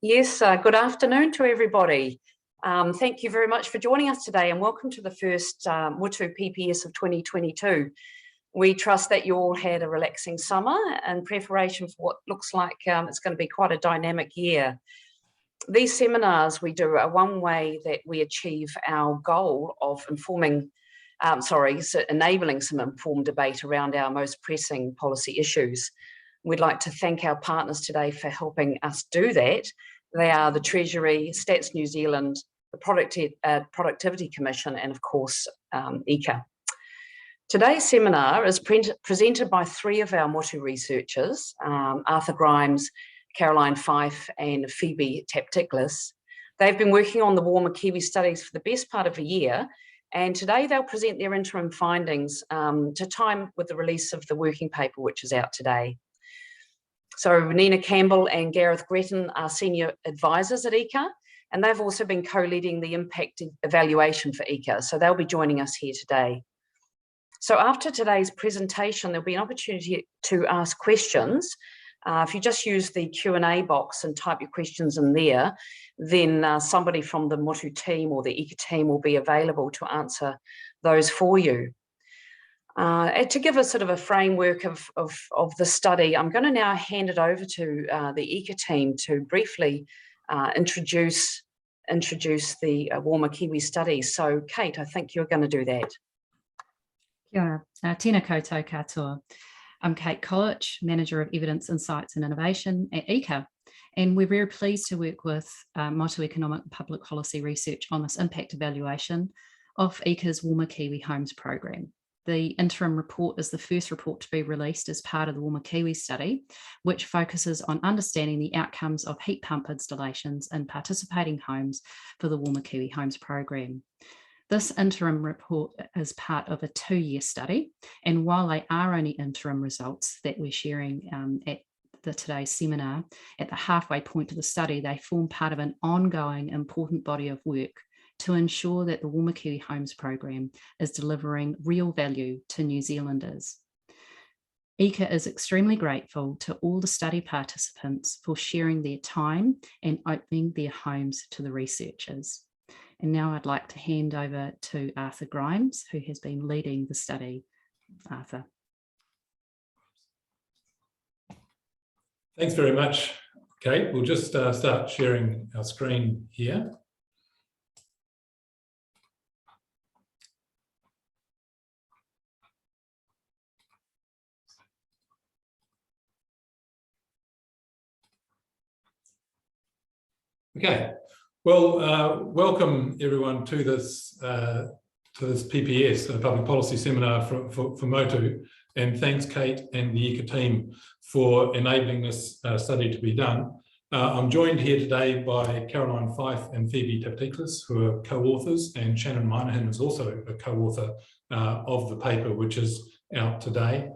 Yes, good afternoon to everybody. Thank you very much for joining us today and welcome to the first Motu PPS of 2022. We trust that you all had a relaxing summer in preparation for what looks like it's going to be quite a dynamic year. These seminars we do are one way that we achieve our goal of enabling some informed debate around our most pressing policy issues. We'd like to thank our partners today for helping us do that. They are the Treasury, Stats New Zealand, the Productivity Commission, and of course, EECA. Today's seminar is presented by three of our Motu researchers, Arthur Grimes, Caroline Fife, and Phoebe Taptiklis. They've been working on the Warmer Kiwi studies for the best part of a year, and today they'll present their interim findings to time with the release of the working paper, which is out today. So Nina Campbell and Gareth Gretton are senior advisors at EECA, and they've also been co-leading the impact evaluation for EECA, so they'll be joining us here today. So after today's presentation, there'll be an opportunity to ask questions. If you just use the Q&A box and type your questions in there, then somebody from the Motu team or the EECA team will be available to answer those for you. To give us sort of a framework of the study, I'm going to now hand it over to the EECA team to briefly introduce the Warmer Kiwi study. So Kate, I think you're going to do that. Kia ora. Tēnā koutou katoa. I'm Kate College, Manager of Evidence, Insights and Innovation at EECA, and we're very pleased to work with Motu Economic and Public Policy Research on this impact evaluation of EECA's Warmer Kiwi Homes program. The interim report is the first report to be released as part of the Warmer Kiwi Study, which focuses on understanding the outcomes of heat pump installations in participating homes for the Warmer Kiwi Homes program. This interim report is part of a 2-year study, and while they are only interim results that we're sharing at today's seminar, at the halfway point of the study, they form part of an ongoing important body of work to ensure that the Warmer Kiwi Homes program is delivering real value to New Zealanders. EECA is extremely grateful to all the study participants for sharing their time and opening their homes to the researchers. And now I'd like to hand over to Arthur Grimes, who has been leading the study. Arthur. Thanks very much, Kate. We'll just start sharing our screen here. Okay. Well, welcome everyone to this PPS, a public policy seminar for Motu, and thanks Kate and the EECA team for enabling this study to be done. I'm joined here today by Caroline Fife and Phoebe Taptiklis, who are co-authors, and Shannon Minahan is also a co-author of the paper, which is out today.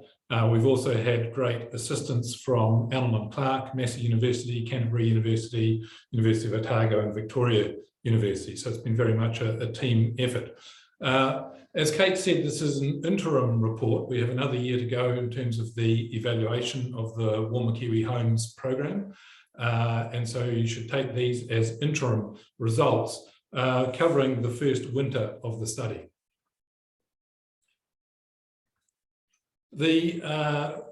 We've also had great assistance from Allen and Clark, Massey University, Canterbury University, University of Otago and Victoria University. So it's been very much a team effort. As Kate said, this is an interim report. We have another year to go in terms of the evaluation of the Warmer Kiwi Homes program. And so you should take these as interim results covering the first winter of the study. The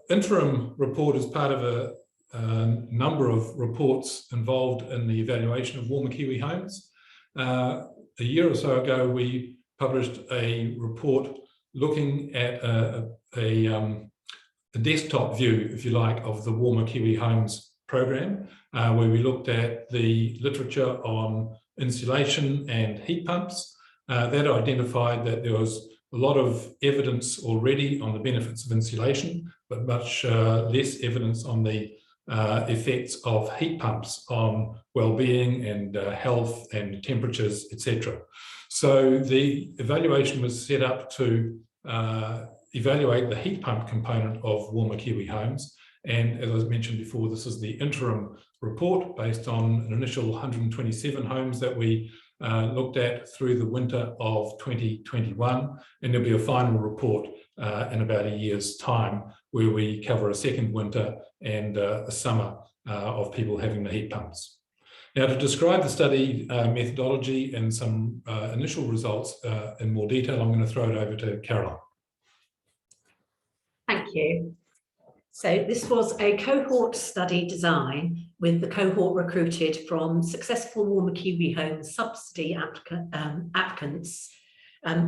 interim report is part of a number of reports involved in the evaluation of Warmer Kiwi Homes. A year or so ago, we published a report looking at a desktop view, if you like, of the Warmer Kiwi Homes program, where we looked at the literature on insulation and heat pumps. That identified that there was a lot of evidence already on the benefits of insulation, but much less evidence on the effects of heat pumps on well-being and health and temperatures, etc. So the evaluation was set up to evaluate the heat pump component of Warmer Kiwi Homes. And as I mentioned before, this is the interim report based on an initial 127 homes that we looked at through the winter of 2021, and there'll be a final report in about a year's time where we cover a second winter and a summer of people having the heat pumps. Now, to describe the study methodology and some initial results in more detail, I'm going to throw it over to Caroline. Thank you. So this was a cohort study design with the cohort recruited from successful Warmer Kiwi Homes subsidy applicants.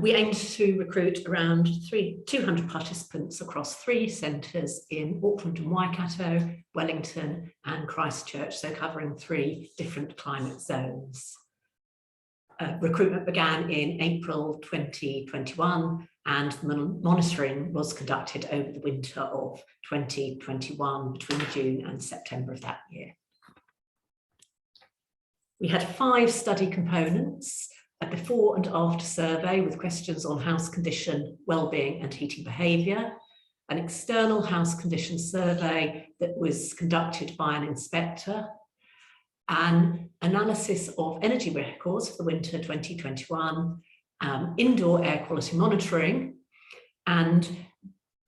We aimed to recruit around 200 participants across 3 centres in Auckland and Waikato, Wellington and Christchurch, so covering 3 different climate zones. Recruitment began in April 2021 and monitoring was conducted over the winter of 2021 between June and September of that year. We had 5 study components: a before and after survey with questions on house condition, wellbeing and heating behaviour, an external house condition survey that was conducted by an inspector, an analysis of energy records for the winter 2021, indoor air quality monitoring, and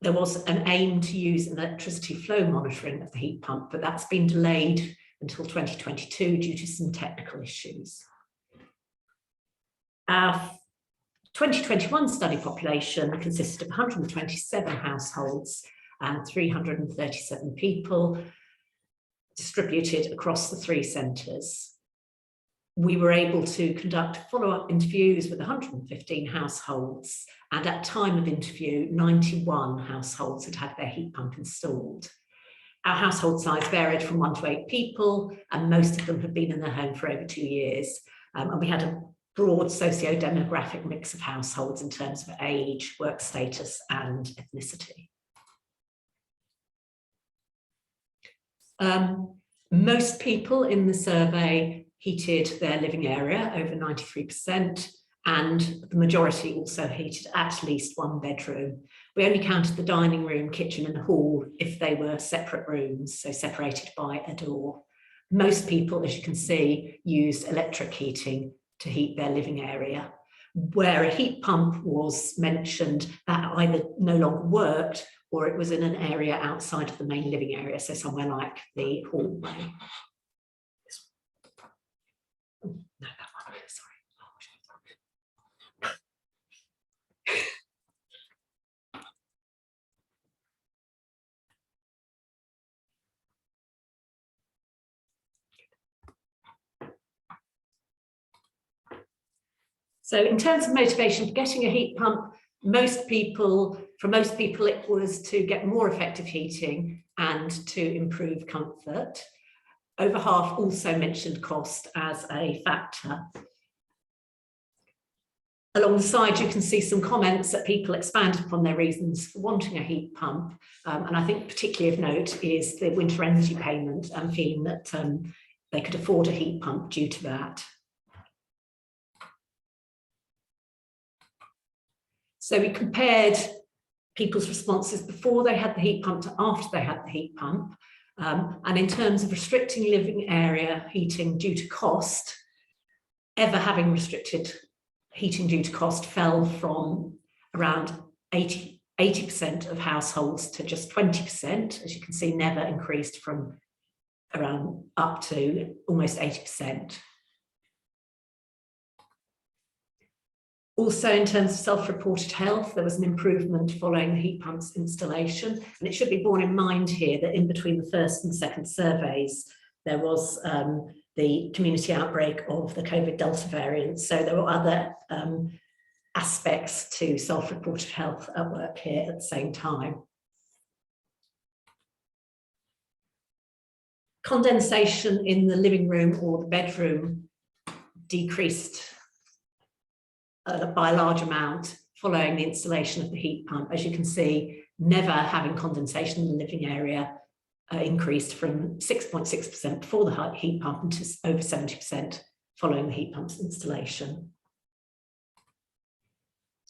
there was an aim to use electricity flow monitoring of the heat pump, but that's been delayed until 2022 due to some technical issues. Our 2021 study population consisted of 127 households and 337 people distributed across the 3 centres. We were able to conduct follow-up interviews with 115 households, and at time of interview, 91 households had had their heat pump installed. Our household size varied from 1 to 8 people, and most of them had been in their home for over 2 years. And we had a broad socio-demographic mix of households in terms of age, work status, and ethnicity. Most people in the survey heated their living area, over 93%, and the majority also heated at least 1 bedroom. We only counted the dining room, kitchen and hall if they were separate rooms, so separated by a door. Most people, as you can see, used electric heating to heat their living area. Where a heat pump was mentioned, that either no longer worked or it was in an area outside of the main living area, so somewhere like the hallway. No, that one, sorry. So in terms of motivation for getting a heat pump, for most people it was to get more effective heating and to improve comfort. Over half also mentioned cost as a factor. Along the side, you can see some comments that people expanded upon their reasons for wanting a heat pump. And I think particularly of note is the winter energy payment and feeling that they could afford a heat pump due to that. So we compared people's responses before they had the heat pump to after they had the heat pump. And in terms of restricting living area heating due to cost, ever having restricted heating due to cost fell from around 80% of households to just 20%. As you can see, never increased from around up to almost 80%. Also, in terms of self-reported health, there was an improvement following the heat pump's installation. And it should be borne in mind here that in between the first and second surveys, there was the community outbreak of the COVID Delta variant. So there were other aspects to self-reported health at work here at the same time. Condensation in the living room or the bedroom decreased by a large amount following the installation of the heat pump. As you can see, never having condensation in the living area increased from 6.6% before the heat pump to over 70% following the heat pump's installation.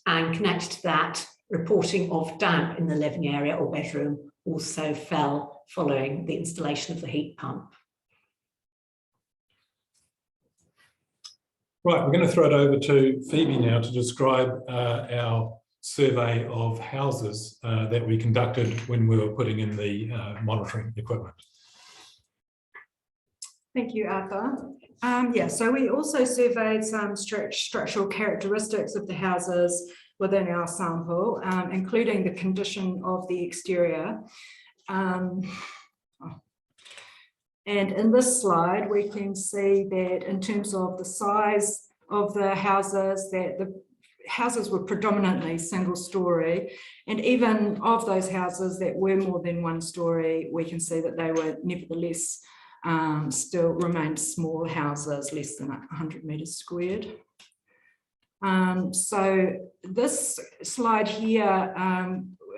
And connected to that, reporting of damp in the living area or bedroom also fell following the installation of the heat pump. Right, we're going to throw it over to Phoebe now to describe our survey of houses that we conducted when we were putting in the monitoring equipment. Thank you, Arthur. Yeah, so we also surveyed some structural characteristics of the houses within our sample, including the condition of the exterior. And in this slide, we can see that in terms of the size of the houses, that the houses were predominantly single story, and even of those houses that were more than one story, we can see that they were nevertheless still remained small houses, less than 100 meters squared. So this slide here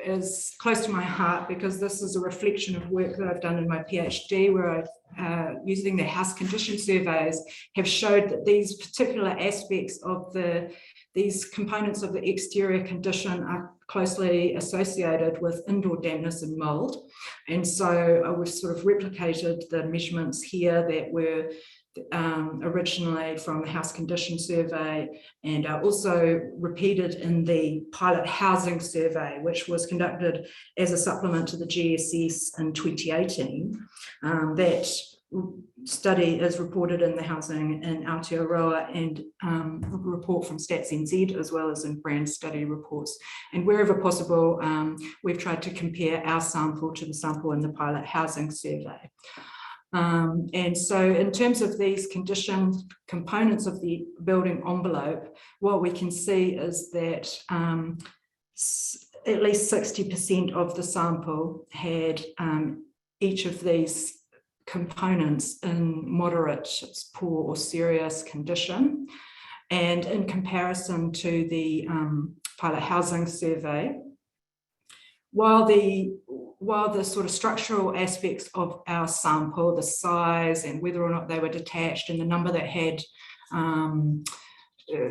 is close to my heart because this is a reflection of work that I've done in my PhD, where I've, using the house condition surveys, have showed that these particular aspects of these components of the exterior condition are closely associated with indoor dampness and mold. And so we've sort of replicated the measurements here that were originally from the house condition survey, and are also repeated in the pilot housing survey, which was conducted as a supplement to the GSS in 2018. That study is reported in the Housing in Aotearoa and a report from Stats NZ, as well as in brand study reports. And wherever possible, we've tried to compare our sample to the sample in the pilot housing survey. And so in terms of these condition components of the building envelope, what we can see is that at least 60% of the sample had each of these components in moderate, poor or serious condition. And in comparison to the pilot housing survey, while the sort of structural aspects of our sample, the size and whether or not they were detached and the number that had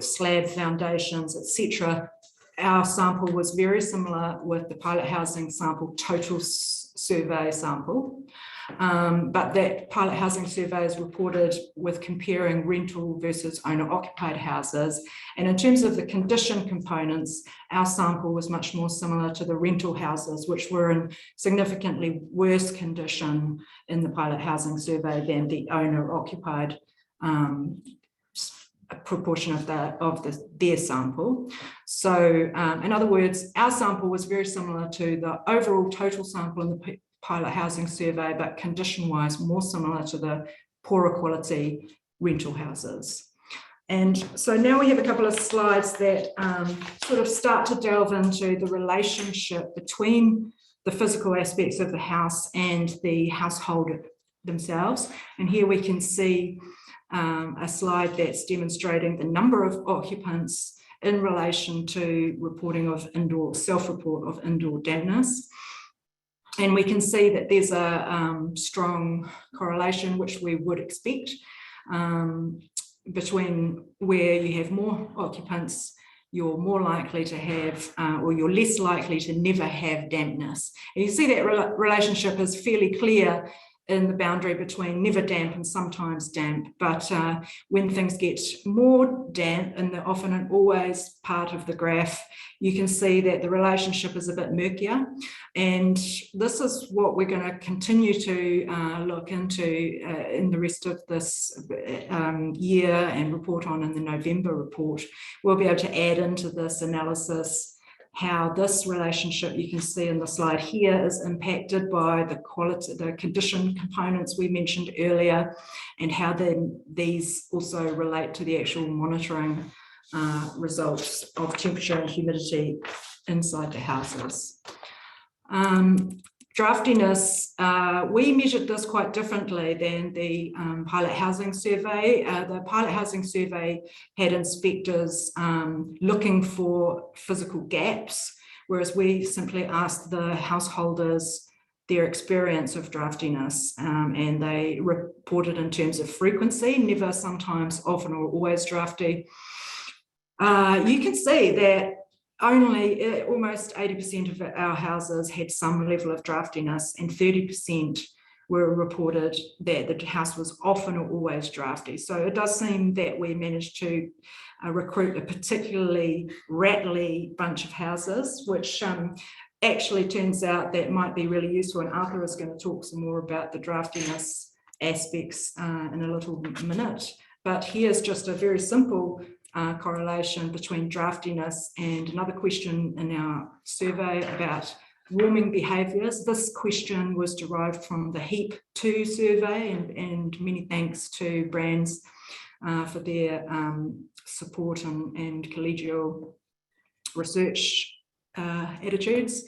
slab foundations, etc., our sample was very similar with the pilot housing sample, total survey sample. But that pilot housing survey is reported with comparing rental versus owner-occupied houses. And in terms of the condition components, our sample was much more similar to the rental houses, which were in significantly worse condition in the pilot housing survey than the owner-occupied proportion of their sample. So in other words, our sample was very similar to the overall total sample in the pilot housing survey, but condition-wise more similar to the poorer quality rental houses. And so now we have a couple of slides that sort of start to delve into the relationship between the physical aspects of the house and the household themselves. And here we can see a slide that's demonstrating the number of occupants in relation to reporting of indoor, self-report of indoor dampness. And we can see that there's a strong correlation, which we would expect, between where you have more occupants, you're more likely to have, or you're less likely to never have dampness. And you see that relationship is fairly clear in the boundary between never damp and sometimes damp. But when things get more damp in the often and always part of the graph, you can see that the relationship is a bit murkier. And this is what we're going to continue to look into in the rest of this year and report on in the November report. We'll be able to add into this analysis how this relationship, you can see in the slide here, is impacted by the quality, the condition components we mentioned earlier, and how then these also relate to the actual monitoring results of temperature and humidity inside the houses. Draftiness, we measured this quite differently than the pilot housing survey. The pilot housing survey had inspectors looking for physical gaps, whereas we simply asked the householders their experience of draftiness, and they reported in terms of frequency, never, sometimes, often, or always drafty. You can see that only almost 80% of our houses had some level of draftiness, and 30% were reported that the house was often or always drafty. So it does seem that we managed to recruit a particularly rattly bunch of houses, which actually turns out that might be really useful. And Arthur is going to talk some more about the draftiness aspects in a little minute. But here's just a very simple correlation between draftiness and another question in our survey about warming behaviours. This question was derived from the HEAP2 survey, and many thanks to brands for their support and collegial research attitudes.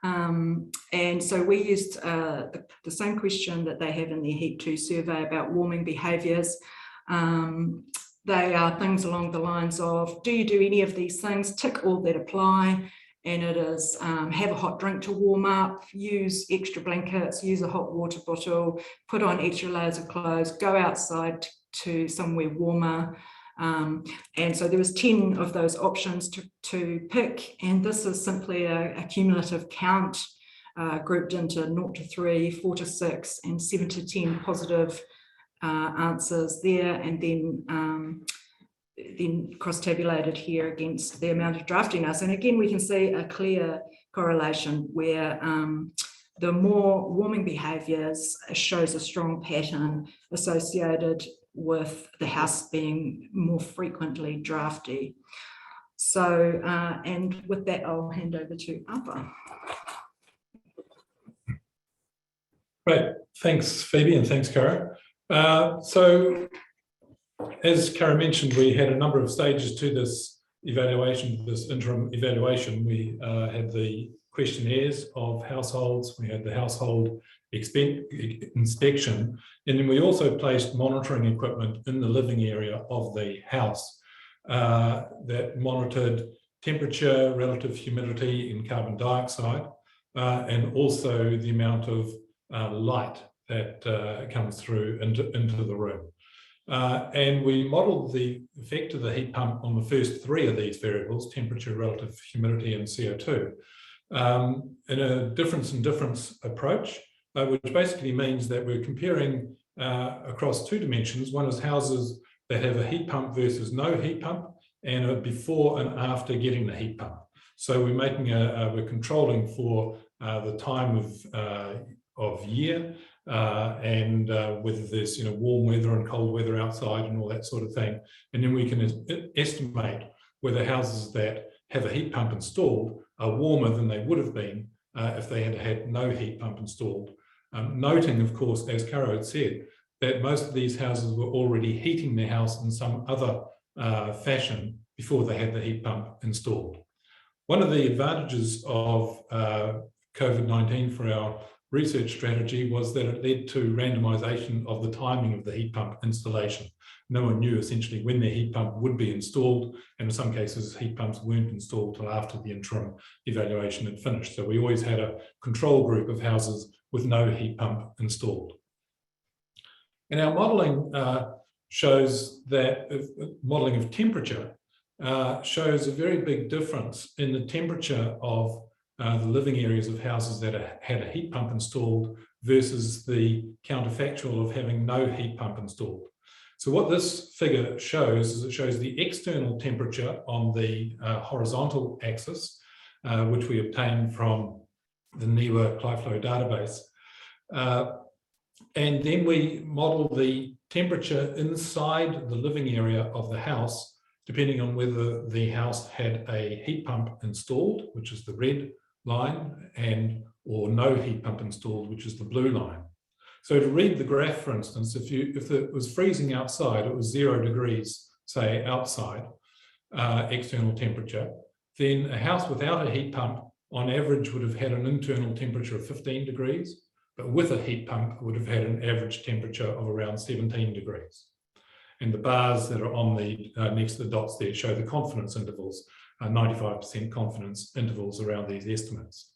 And so we used the same question that they have in their HEAP2 survey about warming behaviours. They are things along the lines of, do you do any of these things? Tick all that apply. And it is have a hot drink to warm up, use extra blankets, use a hot water bottle, put on extra layers of clothes, go outside to somewhere warmer. And so there was 10 of those options to pick. And this is simply a cumulative count grouped into 0 to 3, 4 to 6, and 7 to 10 positive answers there, and then cross-tabulated here against the amount of draftiness. And again, we can see a clear correlation where the more warming behaviours shows a strong pattern associated with the house being more frequently drafty. So, and with that, I'll hand over to Apa. Great, thanks Phoebe, and thanks Cara. So as Cara mentioned, we had a number of stages to this evaluation, this interim evaluation. We had the questionnaires of households, we had the household inspection, and then we also placed monitoring equipment in the living area of the house that monitored temperature, relative humidity and carbon dioxide, and also the amount of light that comes through into the room. And we modelled the effect of the heat pump on the first 3 of these variables, temperature, relative humidity and CO2, in a difference in difference approach, which basically means that we're comparing across 2 dimensions. One is houses that have a heat pump versus no heat pump, and a before and after getting the heat pump. So we're making we're controlling for the time of year, and whether there's warm weather and cold weather outside and all that sort of thing. And then we can estimate whether houses that have a heat pump installed are warmer than they would have been if they had had no heat pump installed. Noting, of course, as Cara had said, that most of these houses were already heating their house in some other fashion before they had the heat pump installed. One of the advantages of COVID-19 for our research strategy was that it led to randomization of the timing of the heat pump installation. No one knew essentially when their heat pump would be installed, and in some cases heat pumps weren't installed till after the interim evaluation had finished. So we always had a control group of houses with no heat pump installed. And our modelling shows that modelling of temperature shows a very big difference in the temperature of the living areas of houses that had a heat pump installed versus the counterfactual of having no heat pump installed. So what this figure shows is it shows the external temperature on the horizontal axis, which we obtained from the NIWA CliFlow database. And then we model the temperature inside the living area of the house, depending on whether the house had a heat pump installed, which is the red line, and or no heat pump installed, which is the blue line. So to read the graph, for instance, if it was freezing outside, it was 0 degrees, say outside, external temperature, then a house without a heat pump on average would have had an internal temperature of 15 degrees, but with a heat pump would have had an average temperature of around 17 degrees. And the bars that are on the next to the dots there show the confidence intervals, 95% confidence intervals around these estimates.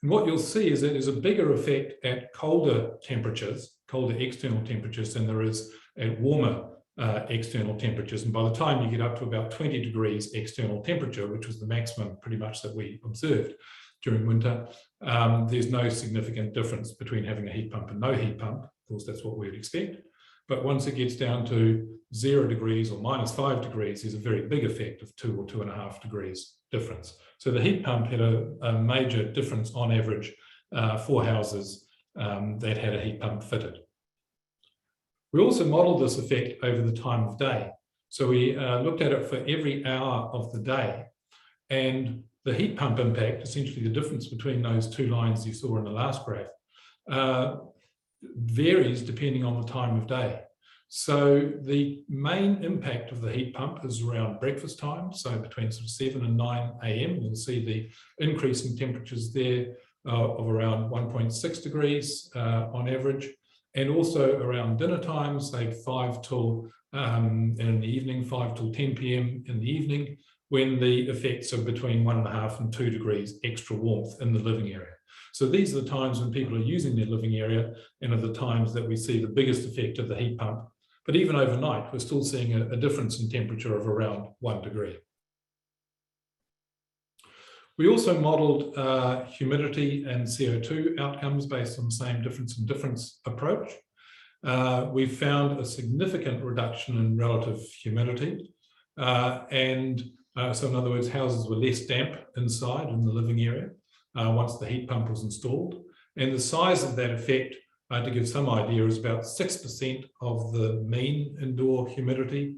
And what you'll see is that there's a bigger effect at colder temperatures, colder external temperatures, than there is at warmer external temperatures. And by the time you get up to about 20 degrees external temperature, which was the maximum pretty much that we observed during winter, there's no significant difference between having a heat pump and no heat pump. Of course, that's what we'd expect. But once it gets down to 0 degrees or -5 degrees, there's a very big effect of 2 or 2.5 degrees difference. So the heat pump had a major difference on average for houses that had a heat pump fitted. We also modeled this effect over the time of day. So we looked at it for every hour of the day, and the heat pump impact, essentially the difference between those two lines you saw in the last graph, varies depending on the time of day. So the main impact of the heat pump is around breakfast time, so between sort of 7 and 9 a.m. You'll see the increase in temperatures there of around 1.6 degrees on average, and also around dinner time, say 5 till in the evening, 5 till 10 p.m. in the evening, when the effects are between 1.5 and 2 degrees extra warmth in the living area. So these are the times when people are using their living area and are the times that we see the biggest effect of the heat pump. But even overnight, we're still seeing a difference in temperature of around 1 degree. We also modelled humidity and CO2 outcomes based on the same difference in difference approach. We found a significant reduction in relative humidity. So in other words, houses were less damp inside in the living area once the heat pump was installed. And the size of that effect, to give some idea, is about 6% of the mean indoor humidity,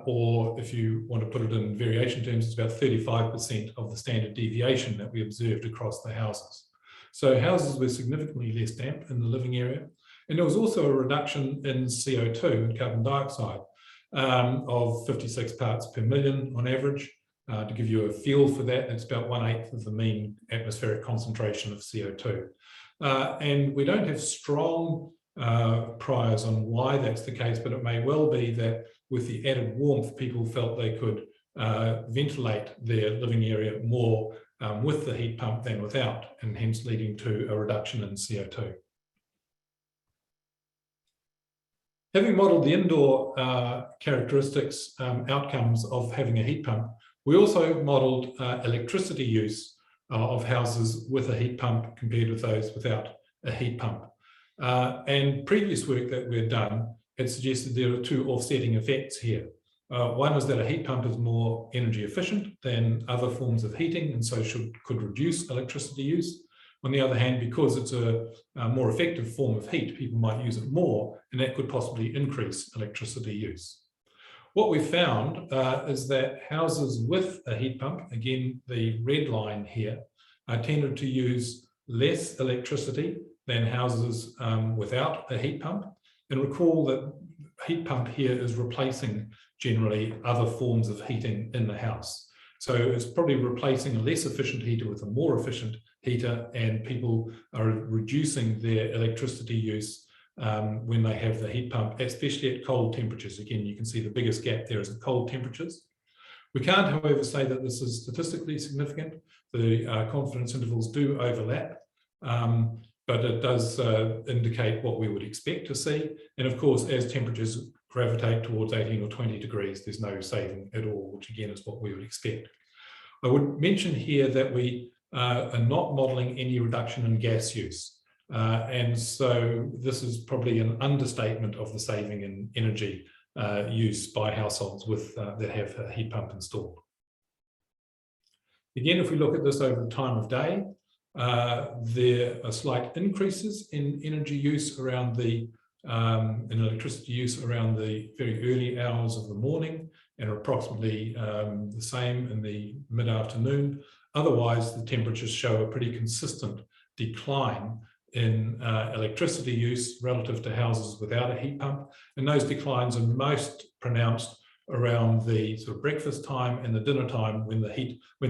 or if you want to put it in variation terms, it's about 35% of the standard deviation that we observed across the houses. So houses were significantly less damp in the living area. And there was also a reduction in CO2 and carbon dioxide of 56 parts per million on average. To give you a feel for that, it's about 1/8 of the mean atmospheric concentration of CO2. And we don't have strong priors on why that's the case, but it may well be that with the added warmth, people felt they could ventilate their living area more with the heat pump than without, and hence leading to a reduction in CO2. Having modelled the indoor characteristics, outcomes of having a heat pump, we also modelled electricity use of houses with a heat pump compared with those without a heat pump. And previous work that we've done had suggested there are two offsetting effects here. One is that a heat pump is more energy efficient than other forms of heating, and so could reduce electricity use. On the other hand, because it's a more effective form of heat, people might use it more, and that could possibly increase electricity use. What we found is that houses with a heat pump, again, the red line here, tended to use less electricity than houses without a heat pump. And recall that heat pump here is replacing generally other forms of heating in the house. So it's probably replacing a less efficient heater with a more efficient heater, and people are reducing their electricity use when they have the heat pump, especially at cold temperatures. Again, you can see the biggest gap there is at cold temperatures. We can't, however, say that this is statistically significant. The confidence intervals do overlap, but it does indicate what we would expect to see. And of course, as temperatures gravitate towards 18 or 20 degrees, there's no saving at all, which again is what we would expect. I would mention here that we are not modelling any reduction in gas use. And so this is probably an understatement of the saving in energy use by households with that have a heat pump installed. Again, if we look at this over the time of day, there are slight increases in energy use around the in electricity use around the very early hours of the morning, and approximately the same in the mid-afternoon. Otherwise, the temperatures show a pretty consistent decline in electricity use relative to houses without a heat pump, and those declines are most pronounced around the sort of breakfast time and the dinner time when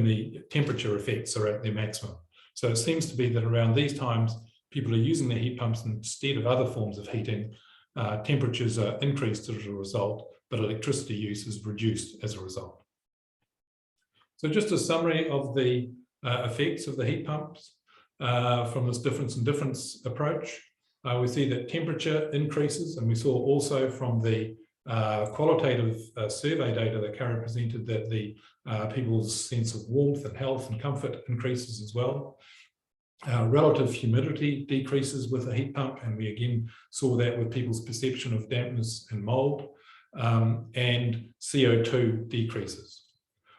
the temperature effects are at their maximum. So it seems to be that around these times, people are using their heat pumps instead of other forms of heating. Temperatures are increased as a result, but electricity use is reduced as a result. So just a summary of the effects of the heat pumps from this difference in difference approach. We see that temperature increases, and we saw also from the qualitative survey data that Cara presented that the people's sense of warmth and health and comfort increases as well. Relative humidity decreases with a heat pump, and we again saw that with people's perception of dampness and mold, and CO2 decreases.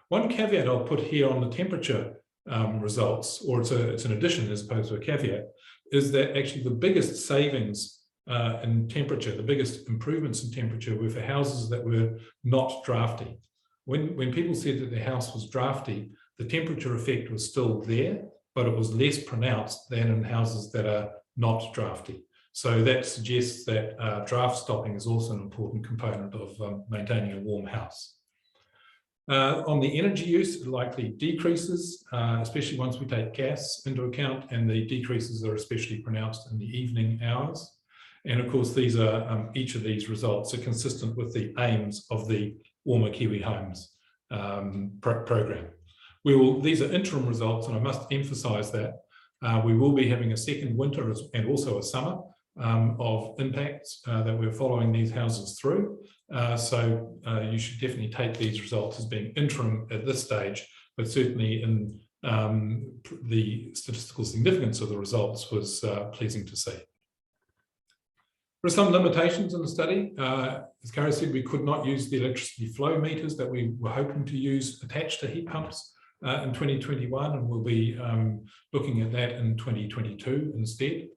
One caveat I'll put here on the temperature results, or it's an addition as opposed to a caveat, is that actually the biggest savings in temperature. The biggest improvements in temperature were for houses that were not drafty. When people said that their house was drafty, the temperature effect was still there, but it was less pronounced than in houses that are not drafty. So that suggests that draft stopping is also an important component of maintaining a warm house. On the energy use, it likely decreases, especially once we take gas into account, and the decreases are especially pronounced in the evening hours. And of course, these are each of these results are consistent with the aims of the Warmer Kiwi Homes program. These are interim results, and I must emphasise that we will be having a second winter and also a summer of impacts that we're following these houses through. So you should definitely take these results as being interim at this stage, but certainly in the statistical significance of the results was pleasing to see. There are some limitations in the study. As Kara said, we could not use the electricity flow meters that we were hoping to use attached to heat pumps in 2021, and we'll be looking at that in 2022 instead.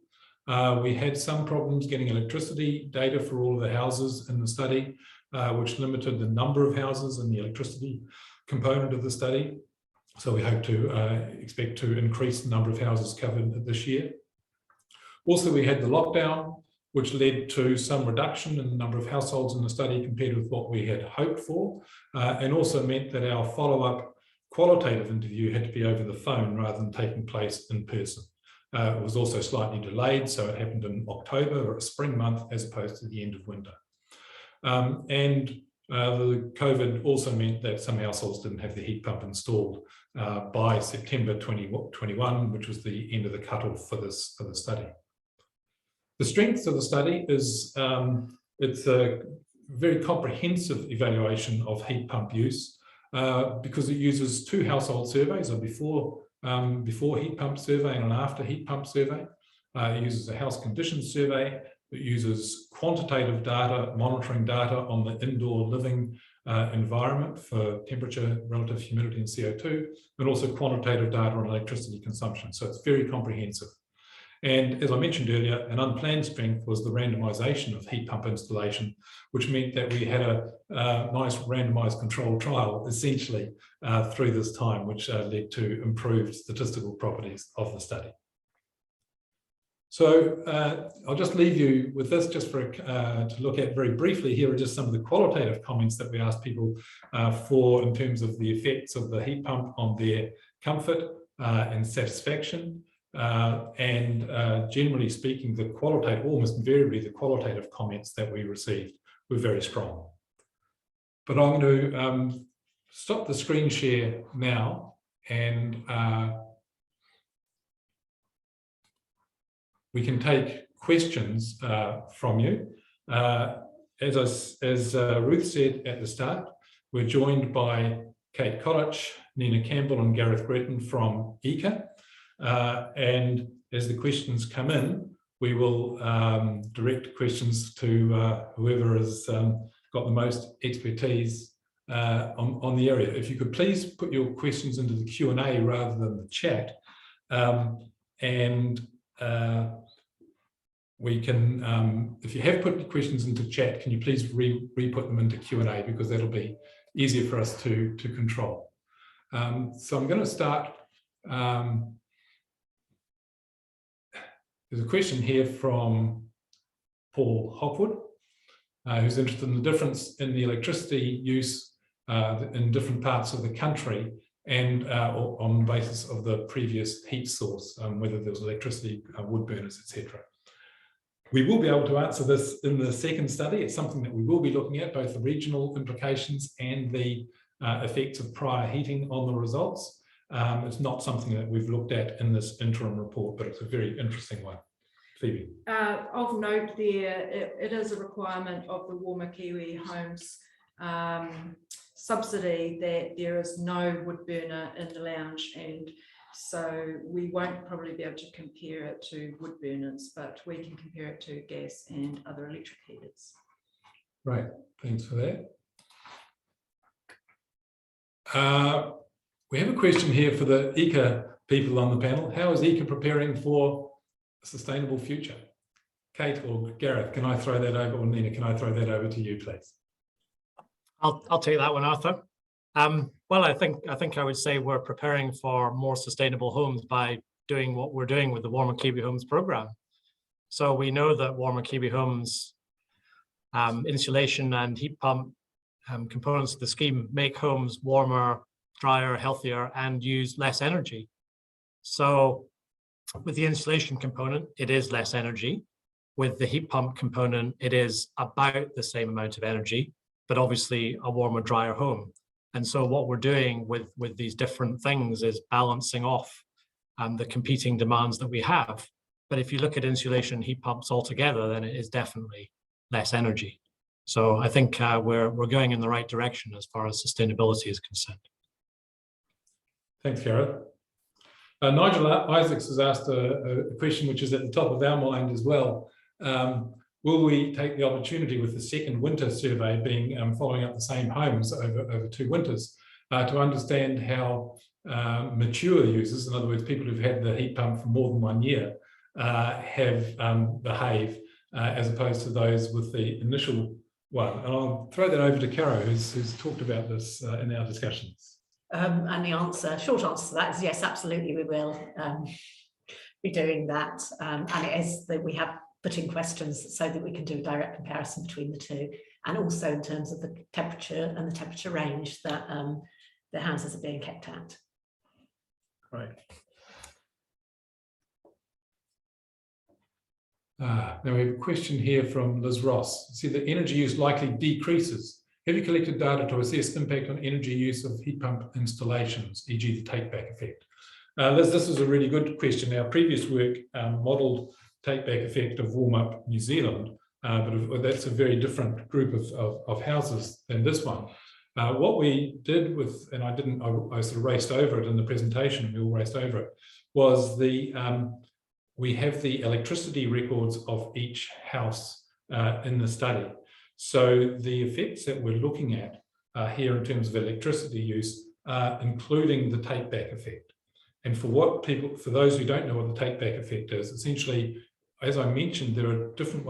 We had some problems getting electricity data for all of the houses in the study, which limited the number of houses in the electricity component of the study. So we hope to expect to increase the number of houses covered this year. Also, we had the lockdown, which led to some reduction in the number of households in the study compared with what we had hoped for, and also meant that our follow-up qualitative interview had to be over the phone rather than taking place in person. It was also slightly delayed, so it happened in October, or a spring month, as opposed to the end of winter. The COVID also meant that some households didn't have the heat pump installed by September 2021, which was the end of the cutoff for the study. The strength of the study is it's a very comprehensive evaluation of heat pump use because it uses two household surveys, a before heat pump survey and an after heat pump survey. It uses a house conditions survey. It uses quantitative data, monitoring data on the indoor living environment for temperature, relative humidity and CO2, and also quantitative data on electricity consumption. So it's very comprehensive. And as I mentioned earlier, an unplanned strength was the randomisation of heat pump installation, which meant that we had a nice randomised controlled trial essentially through this time, which led to improved statistical properties of the study. So I'll just leave you with this just for to look at very briefly. Here are just some of the qualitative comments that we asked people for in terms of the effects of the heat pump on their comfort and satisfaction. Generally speaking, the qualitative, almost invariably the qualitative comments that we received were very strong. But I'm going to stop the screen share now, and we can take questions from you. As Ruth said at the start, we're joined by Kate Kolich, Nina Campbell and Gareth Breton from EECA. And as the questions come in, we will direct questions to whoever has got the most expertise on the area. If you could please put your questions into the Q&A rather than the chat, we can, if you have put questions into chat, can you please re-put them into Q&A, because that'll be easier for us to control. So I'm going to start. There's a question here from Paul Hopwood, who's interested in the difference in the electricity use in different parts of the country, and on the basis of the previous heat source, whether there was electricity, wood burners, etc. We will be able to answer this in the second study. It's something that we will be looking at, both the regional implications and the effects of prior heating on the results. It's not something that we've looked at in this interim report, but it's a very interesting one. Phoebe. Of note there, it is a requirement of the Warmer Kiwi Homes subsidy that there is no wood burner in the lounge, and so we won't probably be able to compare it to wood burners, but we can compare it to gas and other electric heaters. Right, thanks for that. We have a question here for the EECA people on the panel. How is EECA preparing for a sustainable future? Kate or Gareth, can I throw that over, or Nina, can I throw that over to you, please? I'll take that one, Arthur. Well, I think I would say we're preparing for more sustainable homes by doing what we're doing with the Warmer Kiwi Homes program. So we know that Warmer Kiwi Homes insulation and heat pump components of the scheme make homes warmer, drier, healthier, and use less energy. So with the insulation component, it is less energy. With the heat pump component, it is about the same amount of energy, but obviously a warmer, drier home. And so what we're doing with these different things is balancing off the competing demands that we have. But if you look at insulation heat pumps altogether, then it is definitely less energy. So I think we're going in the right direction as far as sustainability is concerned. Thanks, Gareth. Nigel Isaacs has asked a question which is at the top of our mind as well. Will we take the opportunity with the second winter survey being following up the same homes over 2 winters to understand how mature users, in other words, people who've had the heat pump for more than 1 year, have behaved as opposed to those with the initial one? And I'll throw that over to Caro, who's talked about this in our discussions. And the short answer to that is yes, absolutely, we will be doing that. And it is that we have put in questions so that we can do a direct comparison between the two, and also in terms of the temperature and the temperature range that the houses are being kept at. Great. Now we have a question here from Liz Ross. See, the energy use likely decreases. Have you collected data to assess impact on energy use of heat pump installations, e.g. the take-back effect? Liz, this is a really good question. Our previous work modelled take-back effect of Warm Up New Zealand, but that's a very different group of houses than this one. What we did with, and I sort of raced over it in the presentation, we all raced over it, was we have the electricity records of each house in the study. So the effects that we're looking at here in terms of electricity use, including the take-back effect. And for those who don't know what the take-back effect is, essentially, as I mentioned, there are different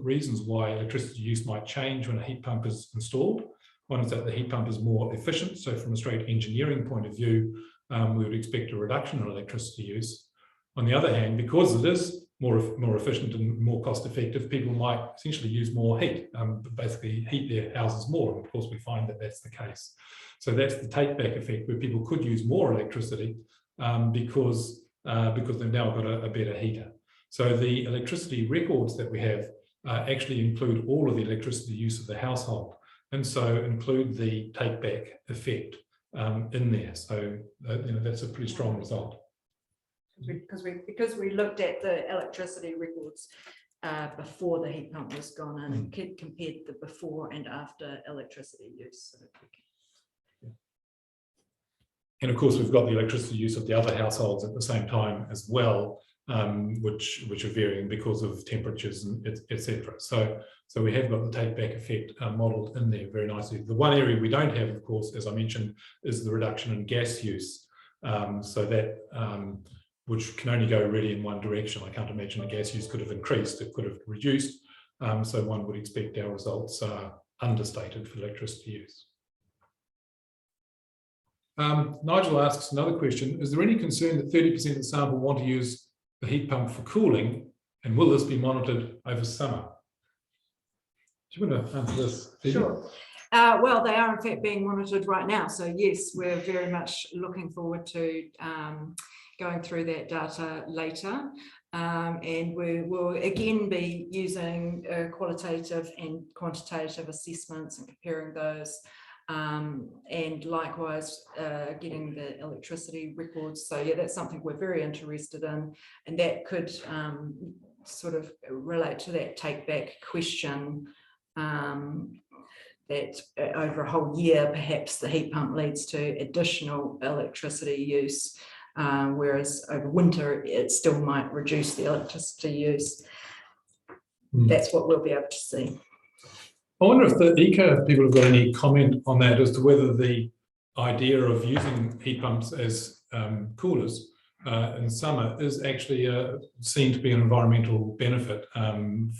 reasons why electricity use might change when a heat pump is installed. One is that the heat pump is more efficient. So from a straight engineering point of view, we would expect a reduction in electricity use. On the other hand, because it is more efficient and more cost effective, people might essentially use more heat, basically heat their houses more. And of course, we find that that's the case. So that's the take-back effect, where people could use more electricity because they've now got a better heater. So the electricity records that we have actually include all of the electricity use of the household, and so include the take-back effect in there. So that's a pretty strong result. Because we looked at the electricity records before the heat pump was gone in and compared the before and after electricity use. So and of course, we've got the electricity use of the other households at the same time as well, which are varying because of temperatures and etc. So we have got the take-back effect modelled in there very nicely. The one area we don't have, of course, as I mentioned, is the reduction in gas use. So that which can only go really in one direction. I can't imagine the gas use could have increased, it could have reduced. So one would expect our results are understated for electricity use. Nigel asks another question. Is there any concern that 30% of the sample want to use the heat pump for cooling? And will this be monitored over summer? Do you want to answer this, Phoebe? Sure. Well, they are in fact being monitored right now. So yes, we're very much looking forward to going through that data later. And we will again be using qualitative and quantitative assessments and comparing those. And likewise, getting the electricity records. So yeah, that's something we're very interested in. And that could sort of relate to that take-back question. That over a whole year, perhaps the heat pump leads to additional electricity use, whereas over winter, it still might reduce the electricity use. That's what we'll be able to see. I wonder if the EECA people have got any comment on that as to whether the idea of using heat pumps as coolers in summer is actually seen to be an environmental benefit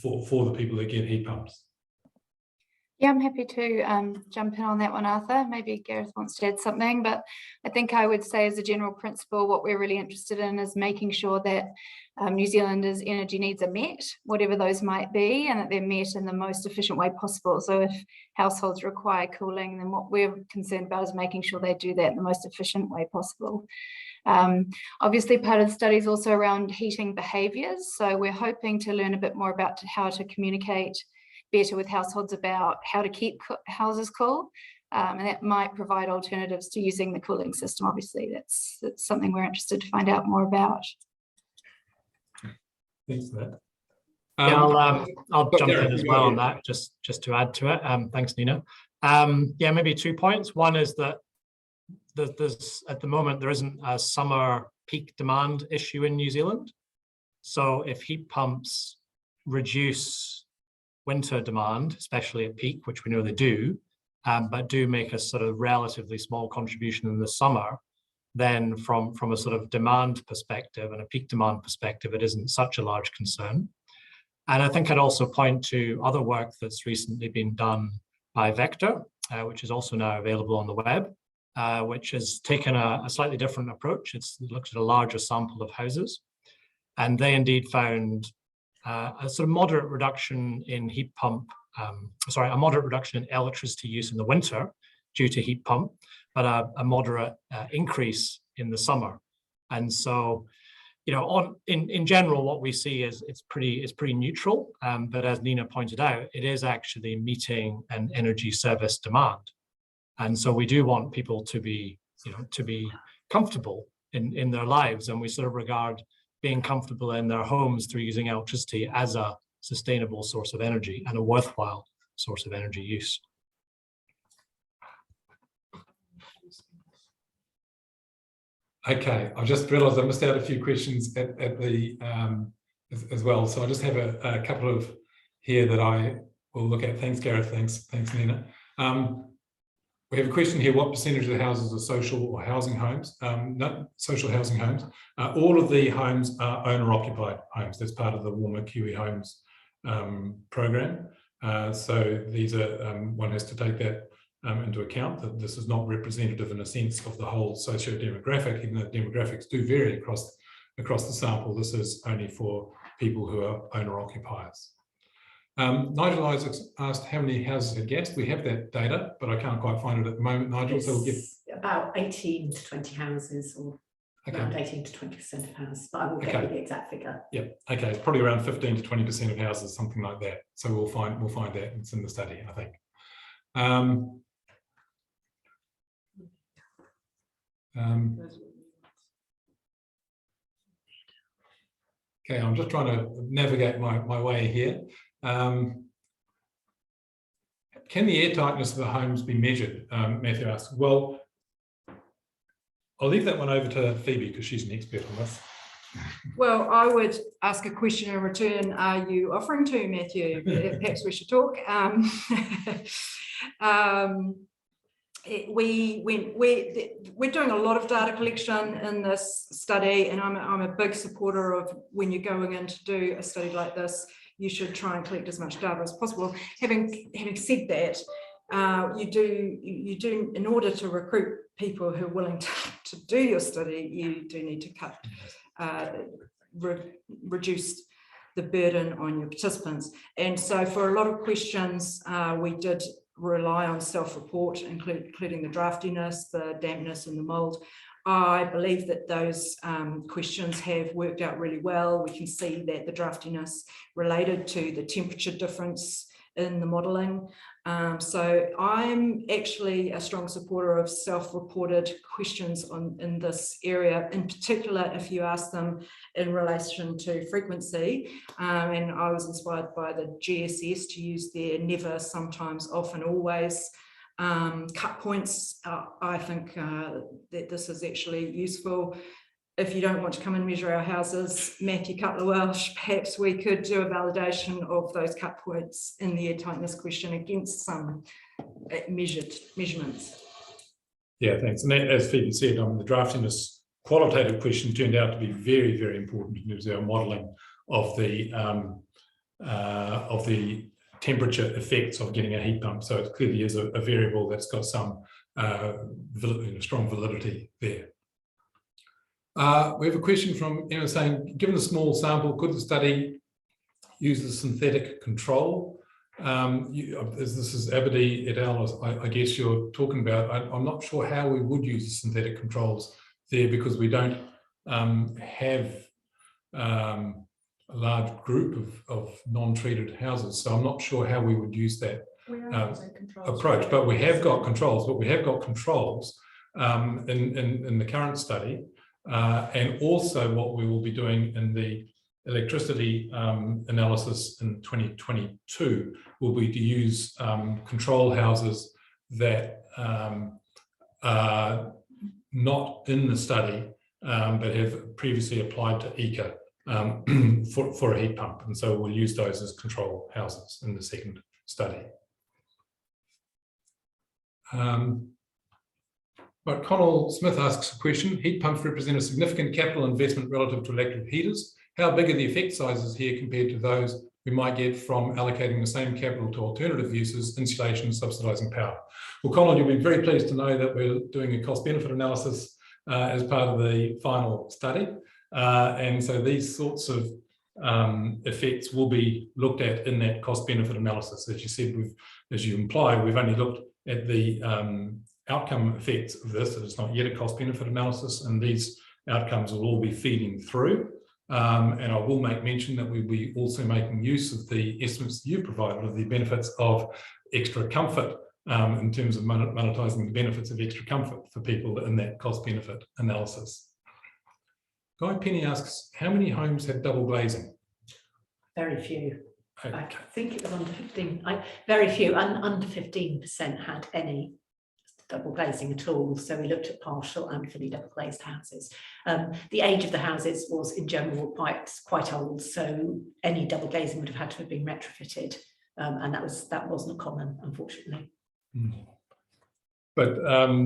for the people that get heat pumps. Yeah, I'm happy to jump in on that one, Arthur. Maybe Gareth wants to add something, but I think I would say as a general principle, what we're really interested in is making sure that New Zealanders' energy needs are met, whatever those might be, and that they're met in the most efficient way possible. So if households require cooling, then what we're concerned about is making sure they do that in the most efficient way possible. Obviously, part of the study is also around heating behaviours. So we're hoping to learn a bit more about how to communicate better with households about how to keep houses cool, and that might provide alternatives to using the cooling system. Obviously, that's something we're interested to find out more about. Thanks for that. Yeah, I'll jump in as well on that, just to add to it. Thanks, Nina. Yeah, maybe 2 points. One is that there's at the moment there isn't a summer peak demand issue in New Zealand. So if heat pumps reduce winter demand, especially at peak, which we know they do, but do make a sort of relatively small contribution in the summer, then from a sort of demand perspective and a peak demand perspective, it isn't such a large concern. And I think I'd also point to other work that's recently been done by Vector, which is also now available on the web, which has taken a slightly different approach. It's looked at a larger sample of houses, and they indeed found a sort of moderate reduction in a moderate reduction in electricity use in the winter due to heat pump, but a moderate increase in the summer. And so, you know, in general, what we see is it's pretty neutral. But as Nina pointed out, it is actually meeting an energy service demand. And so we do want people to be comfortable in their lives, and we sort of regard being comfortable in their homes through using electricity as a sustainable source of energy and a worthwhile source of energy use. Okay, I just realised I missed out a few questions at the as well. So I just have a couple of here that I will look at. Thanks, Gareth. Thanks, Nina. We have a question here: what percentage of the houses are social or housing homes? No, social housing homes. All of the homes are owner-occupied homes. That's part of the Warmer Kiwi Homes program. So these are one has to take that into account, that this is not representative in a sense of the whole socio-demographic, even though demographics do vary across the sample. This is only for people who are owner-occupiers. Nigel Isaac asked how many houses are gassed. We have that data, but I can't quite find it at the moment, Nigel. So we'll give about 18 to 20 houses, or around 18 to 20% of houses, but I will get you the exact figure. Yeah, okay, it's probably around 15 to 20% of houses, something like that. So we'll find that. It's in the study, I think. Okay, I'm just trying to navigate my way here. Can the air tightness of the homes be measured? Matthew asks. Well, I'll leave that one over to Phoebe because she's an expert on this. Well, I would ask a question in return. Are you offering to, Matthew? Perhaps we should talk. We're doing a lot of data collection in this study, and I'm a big supporter of when you're going in to do a study like this, you should try and collect as much data as possible. Having said that, you do in order to recruit people who are willing to do your study, you do need to reduce the burden on your participants. And so for a lot of questions, we did rely on self-report, including the draftiness, the dampness, and the mold. I believe that those questions have worked out really well. We can see that the draftiness related to the temperature difference in the modelling. So I'm actually a strong supporter of self-reported questions in this area, in particular if you ask them in relation to frequency. And I was inspired by the GSS to use their never, sometimes, often, always cut points. I think that this is actually useful. If you don't want to come and measure our houses, Matthew Cutler-Welsh, perhaps we could do a validation of those cut points in the air tightness question against some measurements. Yeah, thanks. And that, as Phoebe said, the draftiness qualitative question turned out to be very, very important in terms of our modelling of the temperature effects of getting a heat pump. So it clearly is a variable that's got some strong validity there. We have a question from Emma saying, given the small sample, could the study use the synthetic control? This is Aberdeen et al. I guess you're talking about. I'm not sure how we would use the synthetic controls there, because we don't have a large group of non-treated houses. So I'm not sure how we would use that approach. But we have got controls. In the current study, and also what we will be doing in the electricity analysis in 2022 will be to use control houses that are not in the study but have previously applied to EECA for a heat pump, and so we'll use those as control houses in the second study. But Connell Smith asks a question. Heat pumps represent a significant capital investment relative to electric heaters. How big are the effect sizes here compared to those we might get from allocating the same capital to alternative uses, insulation, and subsidising power? Well, Connell, you'll be very pleased to know that we're doing a cost-benefit analysis as part of the final study. And so these sorts of effects will be looked at in that cost-benefit analysis. As you said, as you imply, we've only looked at the outcome effects of this. It's not yet a cost-benefit analysis, and these outcomes will all be feeding through. And I will make mention that we'll be also making use of the estimates you provided of the benefits of extra comfort in terms of monetising the benefits of extra comfort for people in that cost-benefit analysis. Guy Penny asks, how many homes have double glazing? Very few. Okay. I think it was under 15. Very few, and under 15% had any double glazing at all. So we looked at partial and fully double glazed houses. The age of the houses was in general quite old, so any double glazing would have had to have been retrofitted, and that wasn't common, unfortunately. But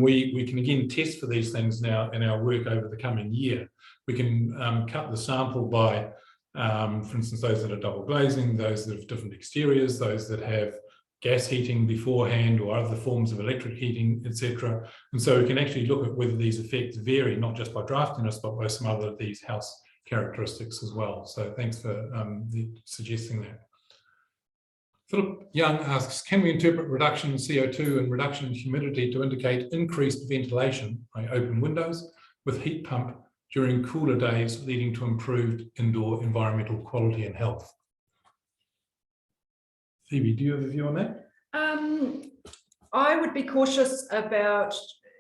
we can again test for these things now in our work over the coming year. We can cut the sample by, for instance, those that are double glazing, those that have different exteriors, those that have gas heating beforehand or other forms of electric heating, etc. And so we can actually look at whether these effects vary, not just by draftiness, but by some other of these house characteristics as well. So thanks for suggesting that. Philip Young asks, can we interpret reduction in CO2 and reduction in humidity to indicate increased ventilation by open windows with heat pump during cooler days, leading to improved indoor environmental quality and health? Phoebe, do you have a view on that? I would be cautious about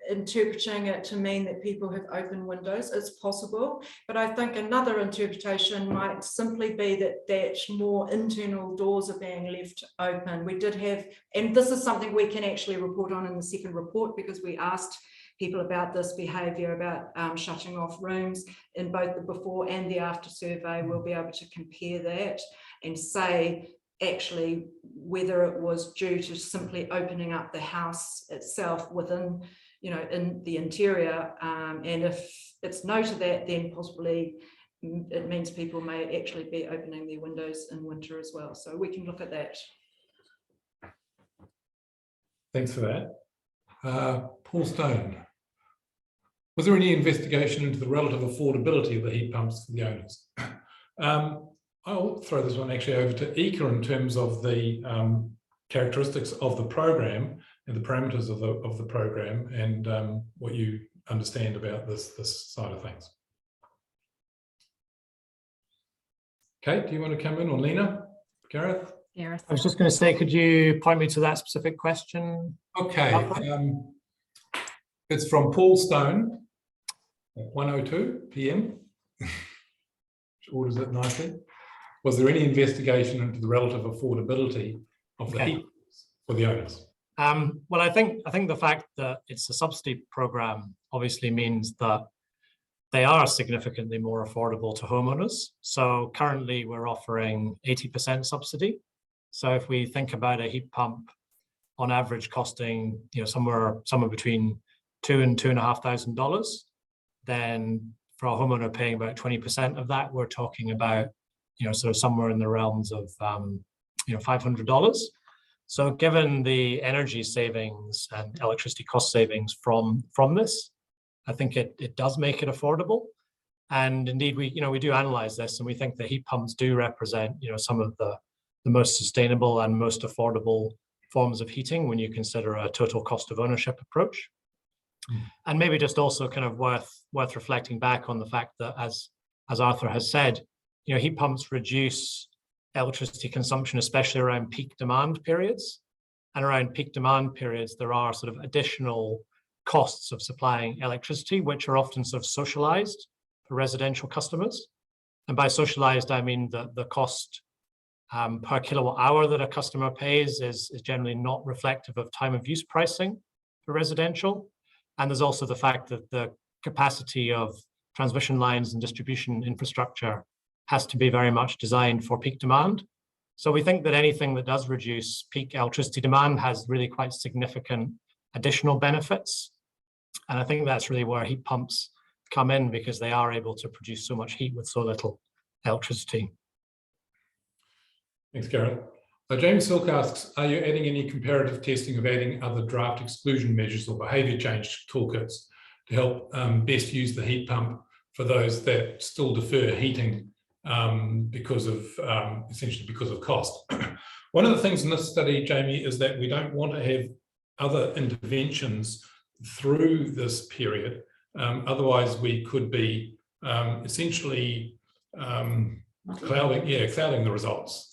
interpreting it to mean that people have open windows. It's possible, but I think another interpretation might simply be that more internal doors are being left open. We did have, and this is something we can actually report on in the second report, because we asked people about this behaviour, about shutting off rooms in both the before and the after survey. We'll be able to compare that and say actually whether it was due to simply opening up the house itself within, in the interior, and if it's no to that, then possibly it means people may actually be opening their windows in winter as well. So we can look at that. Thanks for that. Paul Stone, was there any investigation into the relative affordability of the heat pumps for the owners? I'll throw this one actually over to EECA in terms of the characteristics of the program and the parameters of the program, and what you understand about this side of things. Kate, do you want to come in, or Lena? Gareth? Gareth. I was just going to say, could you point me to that specific question? Okay. It's from Paul Stone at 1:02 p.m. which orders it nicely. Was there any investigation into the relative affordability of the heat for the owners? Well, I think the fact that it's a subsidy program obviously means that they are significantly more affordable to homeowners. So currently we're offering 80% subsidy. So if we think about a heat pump on average costing, somewhere between $2,000 and $2,500, then for a homeowner paying about 20% of that, we're talking about, sort of somewhere in the realms of, $500. So given the energy savings and electricity cost savings from this, I think it does make it affordable. And indeed, we do analyze this, and we think the heat pumps do represent, some of the most sustainable and most affordable forms of heating when you consider a total cost of ownership approach. And maybe just also kind of worth reflecting back on the fact that, as Arthur has said, heat pumps reduce electricity consumption, especially around peak demand periods. And around peak demand periods, there are sort of additional costs of supplying electricity, which are often sort of socialized for residential customers. And by socialized, I mean that the cost per kilowatt hour that a customer pays is generally not reflective of time of use pricing for residential. And there's also the fact that the capacity of transmission lines and distribution infrastructure has to be very much designed for peak demand. So we think that anything that does reduce peak electricity demand has really quite significant additional benefits. And I think that's really where heat pumps come in, because they are able to produce so much heat with so little electricity. Thanks, Gareth. James Silk asks, are you adding any comparative testing of adding other draft exclusion measures or behaviour change toolkits to help best use the heat pump for those that still defer heating essentially because of cost? One of the things in this study, Jamie, is that we don't want to have other interventions through this period. Otherwise, we could be essentially clouding the results.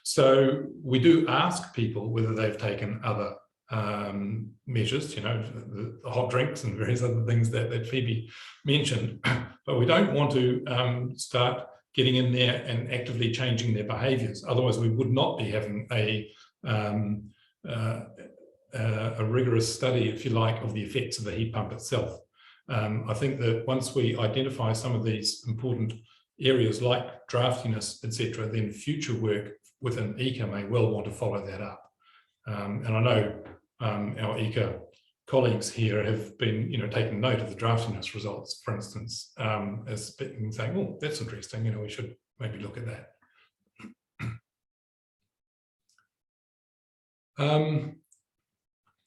So we do ask people whether they've taken other measures, the hot drinks and various other things that Phoebe mentioned, but we don't want to start getting in there and actively changing their behaviours. Otherwise, we would not be having a rigorous study, if you like, of the effects of the heat pump itself. I think that once we identify some of these important areas like draftiness, etc., then future work within EECA may well want to follow that up. And I know our EECA colleagues here have been, taking note of the draftiness results, for instance, as saying, oh, that's interesting, we should maybe look at that.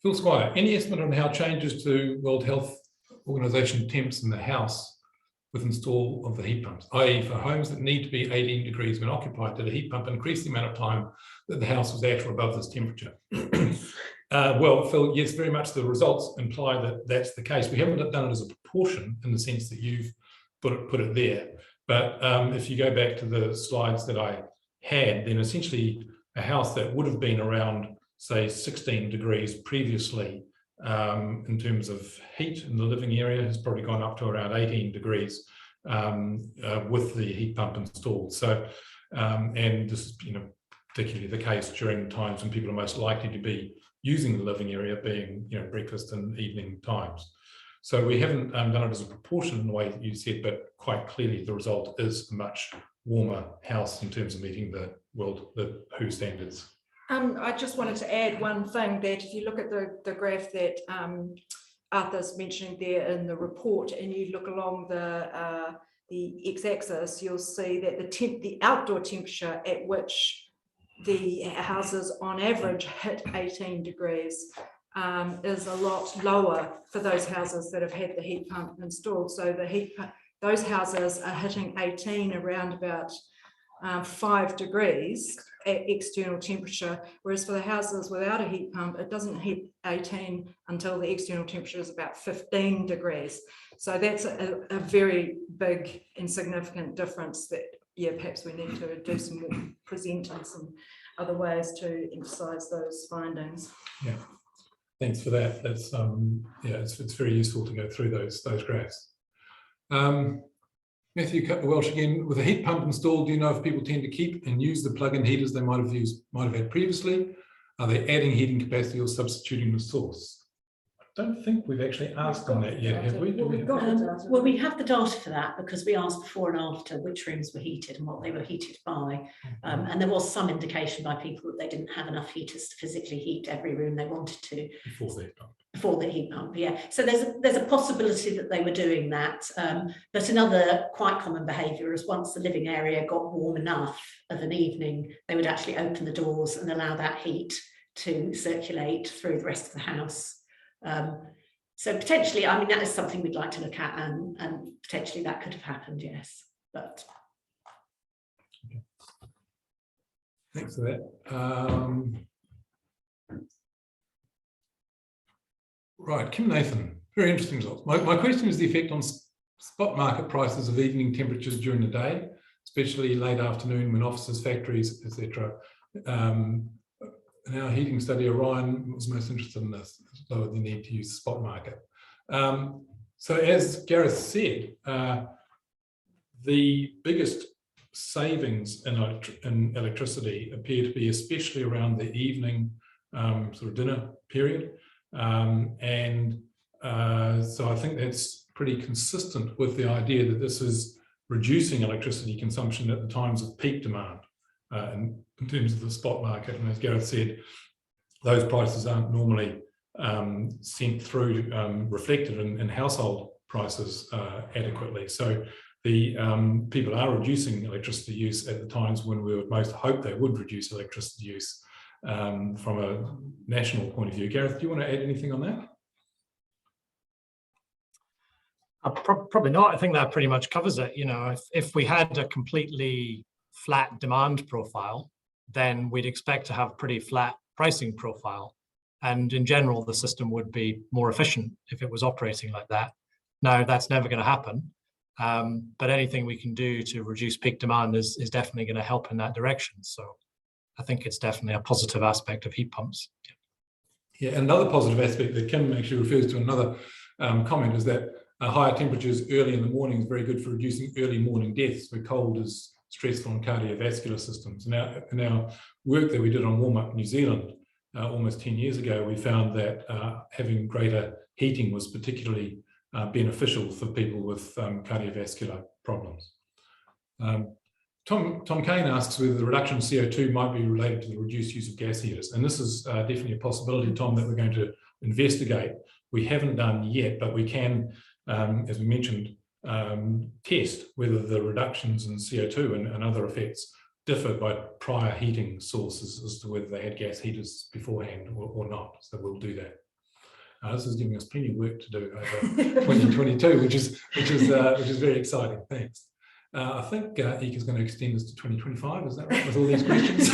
Phil Squire, any estimate on how changes to World Health Organization temps in the house with install of the heat pumps, i.e. for homes that need to be 18 degrees when occupied, did a heat pump increase the amount of time that the house was at or above this temperature? Well, Phil, yes, very much the results imply that that's the case. We haven't done it as a proportion in the sense that you've put it there. But if you go back to the slides that I had, then essentially a house that would have been around, say, 16 degrees previously in terms of heat in the living area has probably gone up to around 18 degrees with the heat pump installed. So, and this is particularly the case during times when people are most likely to be using the living area, being breakfast and evening times. So we haven't done it as a proportion in the way that you said, but quite clearly the result is a much warmer house in terms of meeting the WHO standards. I just wanted to add one thing, that if you look at the graph that Arthur's mentioning there in the report, and you look along the x-axis, you'll see that the outdoor temperature at which the houses on average hit 18 degrees is a lot lower for those houses that have had the heat pump installed. So those houses are hitting 18 around about 5 degrees at external temperature, whereas for the houses without a heat pump, it doesn't hit 18 until the external temperature is about 15 degrees. So that's a very big and significant difference that, perhaps we need to do some more presenting some other ways to emphasize those findings. Yeah, thanks for that. That's it's very useful to go through those graphs. Matthew Welsh again, with a heat pump installed, do you know if people tend to keep and use the plug-in heaters they might have had previously? Are they adding heating capacity or substituting the source? I don't think we've actually asked on that yet, have we? Well, we have the data for that because we asked before and after which rooms were heated and what they were heated by. And there was some indication by people that they didn't have enough heaters to physically heat every room they wanted to. Before they pumped. Before the heat pump, yeah. So there's a possibility that they were doing that. But another quite common behaviour is once the living area got warm enough of an evening, they would actually open the doors and allow that heat to circulate through the rest of the house. So potentially, I mean, that is something we'd like to look at, and potentially that could have happened, yes. But thanks for that. Right, Kim Nathan, very interesting results. My question is the effect on spot market prices of evening temperatures during the day, especially late afternoon when offices, factories, etc. In our heating study, Orion was most interested in this, lower the need to use the spot market. So as Gareth said, the biggest savings in electricity appear to be especially around the evening sort of dinner period. So I think that's pretty consistent with the idea that this is reducing electricity consumption at the times of peak demand in terms of the spot market. And as Gareth said, those prices aren't normally sent through, reflected in household prices adequately. So the people are reducing electricity use at the times when we would most hope they would reduce electricity use from a national point of view. Gareth, do you want to add anything on that? Probably not. I think that pretty much covers it. You know, if we had a completely flat demand profile, then we'd expect to have pretty flat pricing profile. And in general, the system would be more efficient if it was operating like that. Now, that's never going to happen. But anything we can do to reduce peak demand is definitely going to help in that direction. So I think it's definitely a positive aspect of heat pumps. Yeah, another positive aspect that Kim actually refers to another comment is that higher temperatures early in the morning is very good for reducing early morning deaths, where cold is stressful on cardiovascular systems. Now, in our work that we did on Warm Up New Zealand almost 10 years ago, we found that having greater heating was particularly beneficial for people with cardiovascular problems. Tom Kane asks whether the reduction in CO2 might be related to the reduced use of gas heaters. And this is definitely a possibility, Tom, that we're going to investigate. We haven't done yet, but we can, as we mentioned, test whether the reductions in CO2 and other effects differ by prior heating sources as to whether they had gas heaters beforehand or not. So we'll do that. This is giving us plenty of work to do over 2022, which is very exciting. Thanks. I think EECA is going to extend this to 2025. Is that right? With all these questions,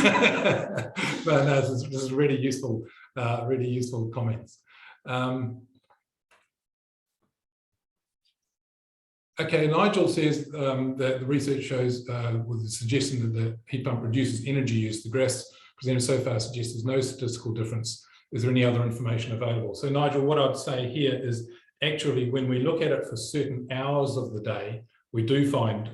but no, this is really useful comments. Okay, Nigel says that the research shows with the suggestion that the heat pump reduces energy use. The graphs presented so far suggest there's no statistical difference. Is there any other information available? So Nigel, what I'd say here is actually when we look at it for certain hours of the day, we do find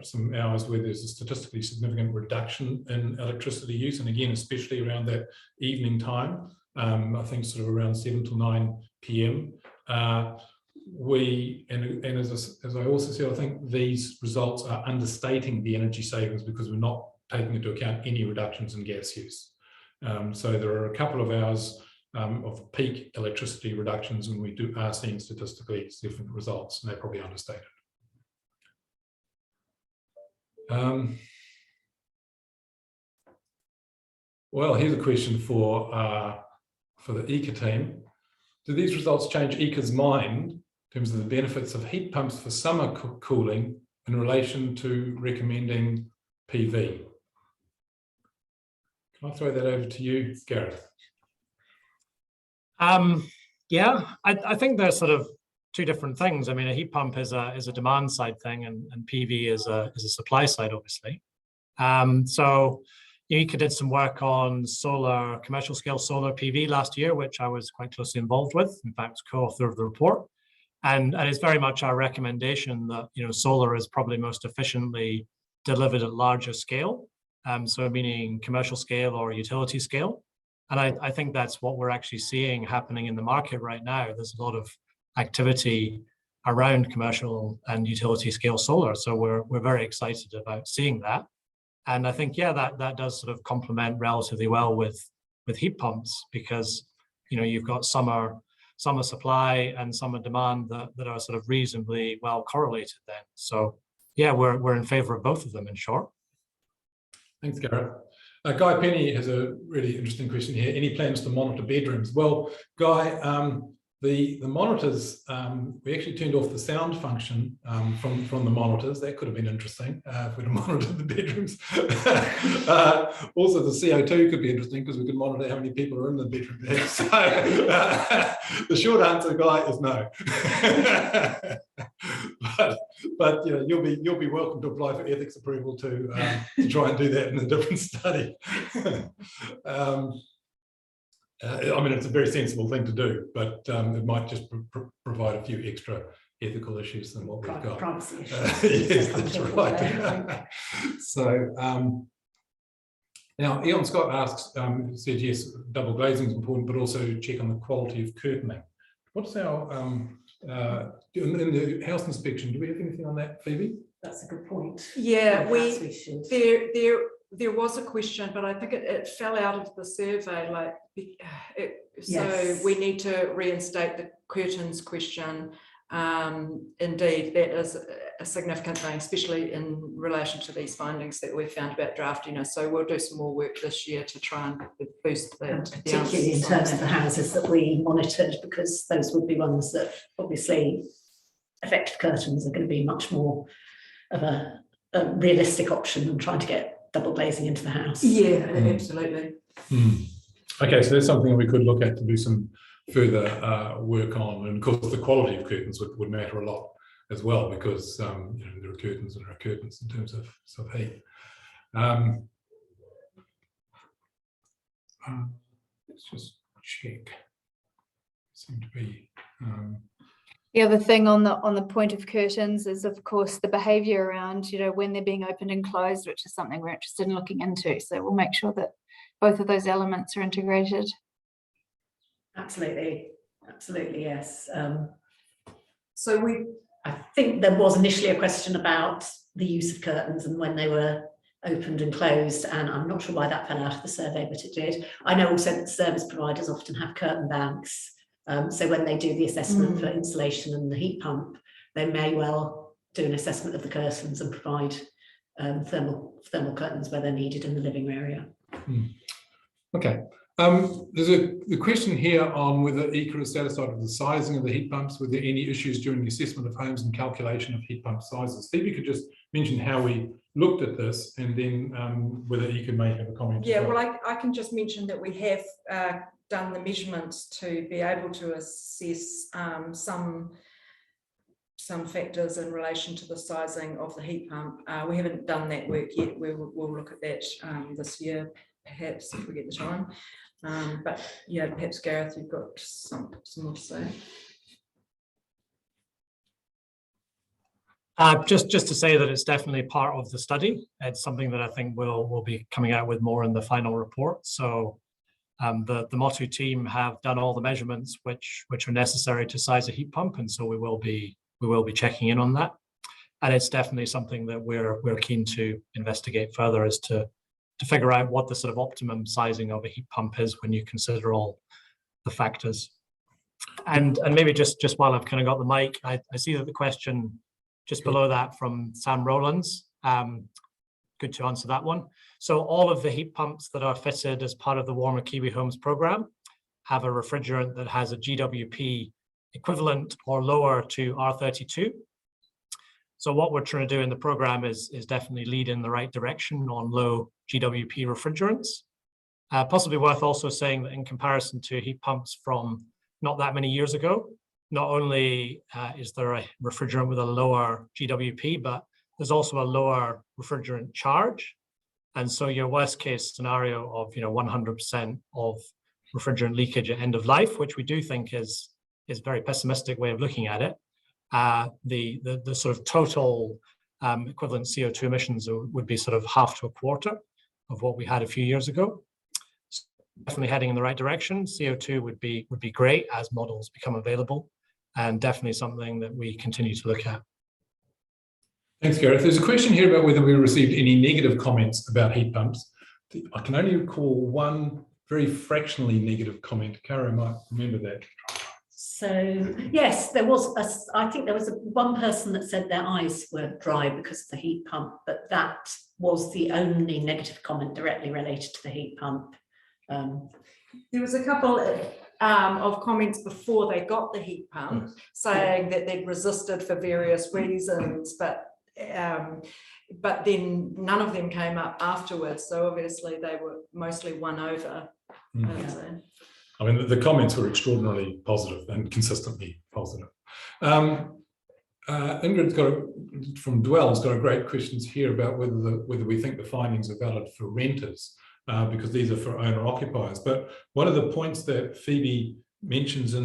some hours where there's a statistically significant reduction in electricity use, and again, especially around that evening time, I think sort of around 7 to 9 p.m. As I also said, I think these results are understating the energy savings because we're not taking into account any reductions in gas use. So there are a couple of hours of peak electricity reductions when we are seeing statistically significant results, and they're probably understated. Well, here's a question for the EECA team. Do these results change EECA's mind in terms of the benefits of heat pumps for summer cooling in relation to recommending PV? Can I throw that over to you, Gareth? Yeah, I think there's sort of two different things. I mean, a heat pump is a demand side thing, and PV is a supply side, obviously. So EECA did some work on solar, commercial scale solar PV last year, which I was quite closely involved with. In fact, co-author of the report. And it's very much our recommendation that, you know, solar is probably most efficiently delivered at larger scale. So meaning commercial scale or utility scale. And I think that's what we're actually seeing happening in the market right now. There's a lot of activity around commercial and utility scale solar. So we're very excited about seeing that. And I think, yeah, that does sort of complement relatively well with heat pumps because, you know, you've got summer summer supply and summer demand that are sort of reasonably well correlated then. So yeah, we're in favour of both of them, in short. Thanks, Gareth. Guy Penny has a really interesting question here. Any plans to monitor bedrooms? Well, Guy, the monitors, we actually turned off the sound function from the monitors. That could have been interesting if we'd have monitored the bedrooms. Also, the CO2 could be interesting because we could monitor how many people are in the bedroom. So the short answer, Guy, is no. but you know, you'll be welcome to apply for ethics approval to try and do that in a different study. I mean, it's a very sensible thing to do, but it might just provide a few extra ethical issues than what we've got. Privacy issues. Yes, that's right. So now, Eon Scott asks, said yes, double glazing is important, but also check on the quality of curtaining. What's our in the house inspection? Do we have anything on that, Phoebe? That's a good point. Yeah, we should. There was a question, but I think it fell out of the survey. So we need to reinstate the curtains question. Indeed, that is a significant thing, especially in relation to these findings that we've found about draftiness. So we'll do some more work this year to try and boost that. Particularly in terms of the houses that we monitored, because those would be ones that obviously effective curtains are going to be much more of a realistic option than trying to get double glazing into the house. Yeah, absolutely. Okay, so there's something we could look at to do some further work on, and of course the quality of curtains would matter a lot as well, because you know, there are curtains and there are curtains in terms of heat. Let's just check. Seem to be. The other thing on the point of curtains is, of course, the behaviour around, you know, when they're being opened and closed, which is something we're interested in looking into. So we'll make sure that both of those elements are integrated. Absolutely, yes. I think there was initially a question about the use of curtains and when they were opened and closed, and I'm not sure why that fell out of the survey, but it did. I know also that service providers often have curtain banks. So when they do the assessment for insulation and the heat pump, they may well do an assessment of the curtains and provide thermal curtains where they're needed in the living area. Okay. There's a question here on whether EECA is satisfied with the sizing of the heat pumps. Were there any issues during the assessment of homes and calculation of heat pump sizes? Stevie could just mention how we looked at this, and then whether EECA may have a comment. Yeah, well, I can just mention that we have done the measurements to be able to assess some factors in relation to the sizing of the heat pump. We haven't done that work yet. We'll look at that this year, perhaps, if we get the time. But yeah, perhaps Gareth, you've got some more to say. Just to say that it's definitely part of the study. It's something that I think we'll be coming out with more in the final report. So the Motu team have done all the measurements which are necessary to size a heat pump, and so we will be checking in on that. And it's definitely something that we're keen to investigate further, as to figure out what the sort of optimum sizing of a heat pump is when you consider all the factors. And maybe just while I've kind of got the mic, I see that the question just below that from Sam Rowlands, good to answer that one. So all of the heat pumps that are fitted as part of the Warmer Kiwi Homes program have a refrigerant that has a GWP equivalent or lower to R32. So what we're trying to do in the program is definitely lead in the right direction on low GWP refrigerants. Possibly worth also saying that in comparison to heat pumps from not that many years ago, not only is there a refrigerant with a lower GWP, but there's also a lower refrigerant charge. And so your worst case scenario of 100% of refrigerant leakage at end of life, which we do think is a very pessimistic way of looking at it, the sort of total equivalent CO2 emissions would be sort of half to a quarter of what we had a few years ago. So definitely heading in the right direction. CO2 would be great as models become available, and definitely something that we continue to look at. Thanks, Gareth. There's a question here about whether we received any negative comments about heat pumps. I can only recall one very fractionally negative comment. Caro might remember that. So yes, there was I think there was one person that said their eyes were dry because of the heat pump, but that was the only negative comment directly related to the heat pump. There was a couple of comments before they got the heat pump saying that they'd resisted for various reasons, but then none of them came up afterwards. So obviously they were mostly won over. I mean, the comments were extraordinarily positive and consistently positive. Ingrid's from Dwell's got a great questions here about whether we think the findings are valid for renters, because these are for owner occupiers. But one of the points that Phoebe mentions in,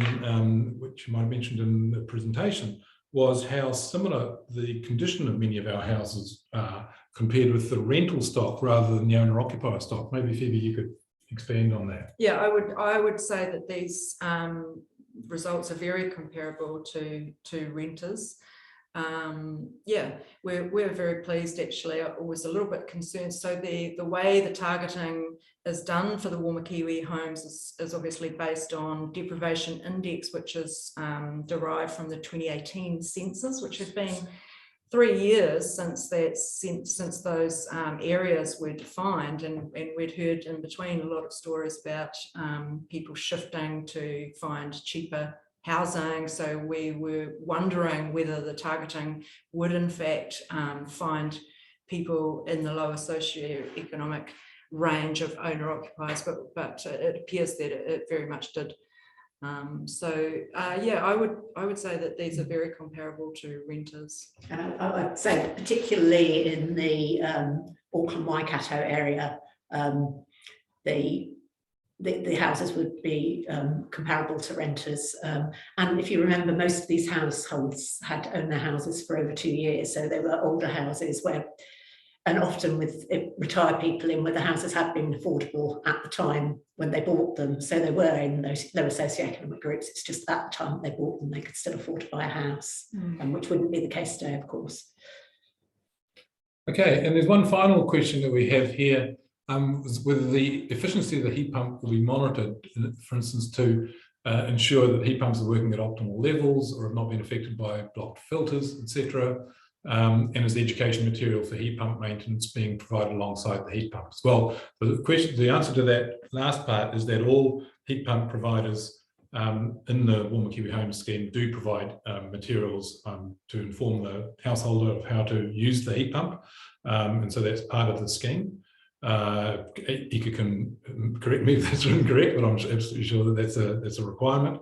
which you might have mentioned in the presentation, was how similar the condition of many of our houses are compared with the rental stock rather than the owner occupier stock. Maybe Phoebe, you could expand on that. Yeah, I would say that these results are very comparable to renters. Yeah, we're very pleased actually. I was a little bit concerned. So the way the targeting is done for the Warmer Kiwi Homes is obviously based on deprivation index, which is derived from the 2018 census, which has been 3 years since those areas were defined, and we'd heard in between a lot of stories about people shifting to find cheaper housing. So we were wondering whether the targeting would in fact find people in the lower socioeconomic range of owner occupiers, but it appears that it very much did. Yeah, I would say that these are very comparable to renters. And I would say particularly in the Auckland Waikato area, the houses would be comparable to renters. And if you remember, most of these households had owned their houses for over 2 years, so they were older houses and often with retired people in where the houses had been affordable at the time when they bought them. So they were in those lower socioeconomic groups. It's just at the time they bought them, they could still afford to buy a house, which wouldn't be the case today, of course. Okay, and there's one final question that we have here, was whether the efficiency of the heat pump will be monitored, for instance, to ensure that heat pumps are working at optimal levels or have not been affected by blocked filters, etc. And is the education material for heat pump maintenance being provided alongside the heat pumps? Well, the answer to that last part is that all heat pump providers in the Warmer Kiwi Homes scheme do provide materials to inform the householder of how to use the heat pump, and so that's part of the scheme. EECA can correct me if that's incorrect, but I'm absolutely sure that that's a requirement.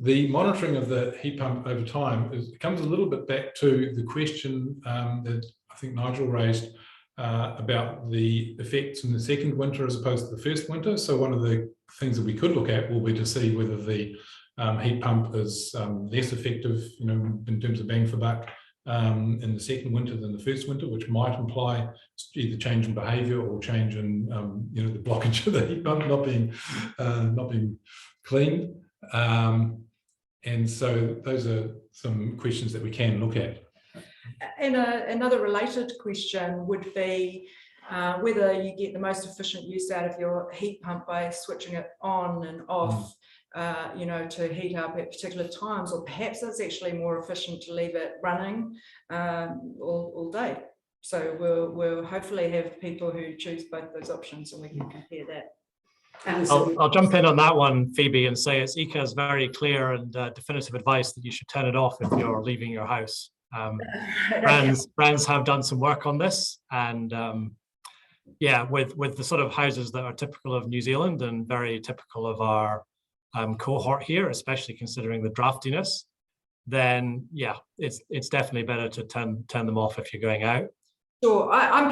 The monitoring of the heat pump over time comes a little bit back to the question that I think Nigel raised about the effects in the second winter as opposed to the first winter. So one of the things that we could look at will be to see whether the heat pump is less effective, in terms of bang for buck in the second winter than the first winter, which might imply either change in behaviour or change in the blockage of the heat pump not being cleaned. And so those are some questions that we can look at. And another related question would be whether you get the most efficient use out of your heat pump by switching it on and off, to heat up at particular times, or perhaps it's actually more efficient to leave it running all day. So we'll hopefully have people who choose both those options, and we can compare that. I'll jump in on that one, Phoebe, and say it's EECA's very clear and definitive advice that you should turn it off if you're leaving your house. Brands have done some work on this, and yeah, with the sort of houses that are typical of New Zealand and very typical of our cohort here, especially considering the draftiness, then yeah, it's definitely better to turn them off if you're going out. Sure. In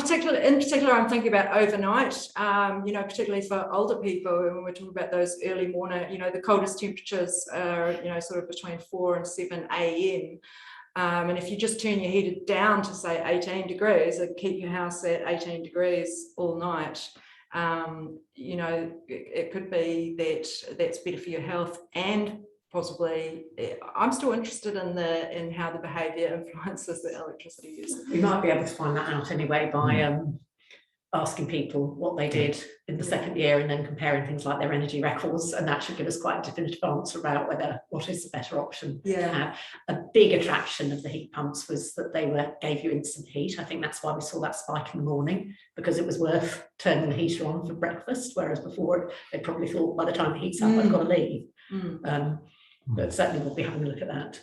particular, I'm thinking about overnight, particularly for older people, when we're talking about those early morning, the coldest temperatures are, sort of between 4 and 7 a.m. And if you just turn your heater down to say 18 degrees and keep your house at 18 degrees all night, it could be that that's better for your health, and possibly I'm still interested in how the behaviour influences the electricity use. We might be able to find that out anyway by asking people what they did in the second year and then comparing things like their energy records, and that should give us quite a definitive answer about what is the better option. Yeah. A big attraction of the heat pumps was that they gave you instant heat. I think that's why we saw that spike in the morning, because it was worth turning the heater on for breakfast, whereas before they probably thought by the time the heat's up, I've got to leave. But certainly we'll be having a look at that.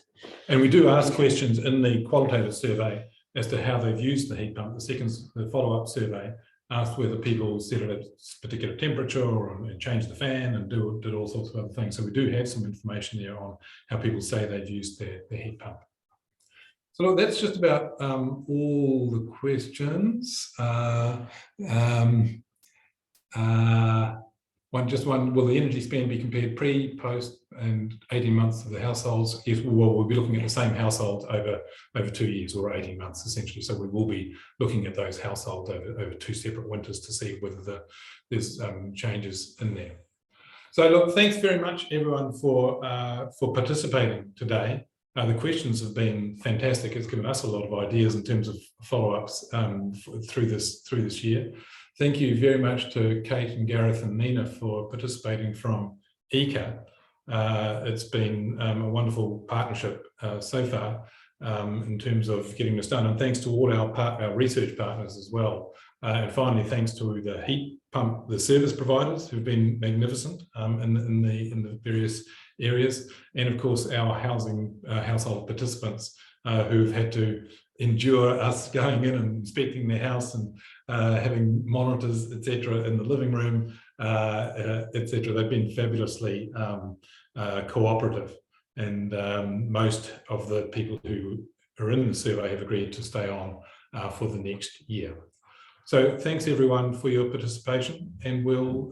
And we do ask questions in the qualitative survey as to how they've used the heat pump. The follow-up survey asked whether people set it at a particular temperature or changed the fan and did all sorts of other things. So we do have some information there on how people say they've used their heat pump. So look, that's just about all the questions. One, will the energy spend be compared pre, post, and 18 months of the households? Yes, well, we'll be looking at the same households over 2 years or 18 months, essentially. So we will be looking at those households over 2 separate winters to see whether there's changes in there. So look, thanks very much, everyone, for participating today. The questions have been fantastic. It's given us a lot of ideas in terms of follow-ups through this year. Thank you very much to Kate and Gareth and Nina for participating from EECA. It's been a wonderful partnership so far in terms of getting this done. And thanks to all our research partners as well. And finally, thanks to the heat pump, the service providers who've been magnificent in the various areas. And of course, our household participants who've had to endure us going in and inspecting their house and having monitors, etc., in the living room, etc. They've been fabulously cooperative, and most of the people who are in the survey have agreed to stay on for the next year. So thanks everyone for your participation, and we'll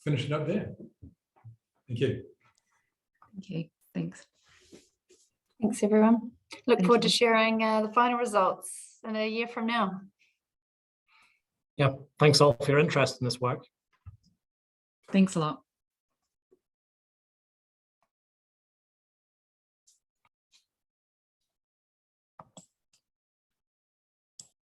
finish it up there. Thank you. Thank you. Thanks. Thanks, everyone. Look Thank forward you. to sharing the final results in a year from now. Yeah, thanks all for your interest in this work. Thanks a lot.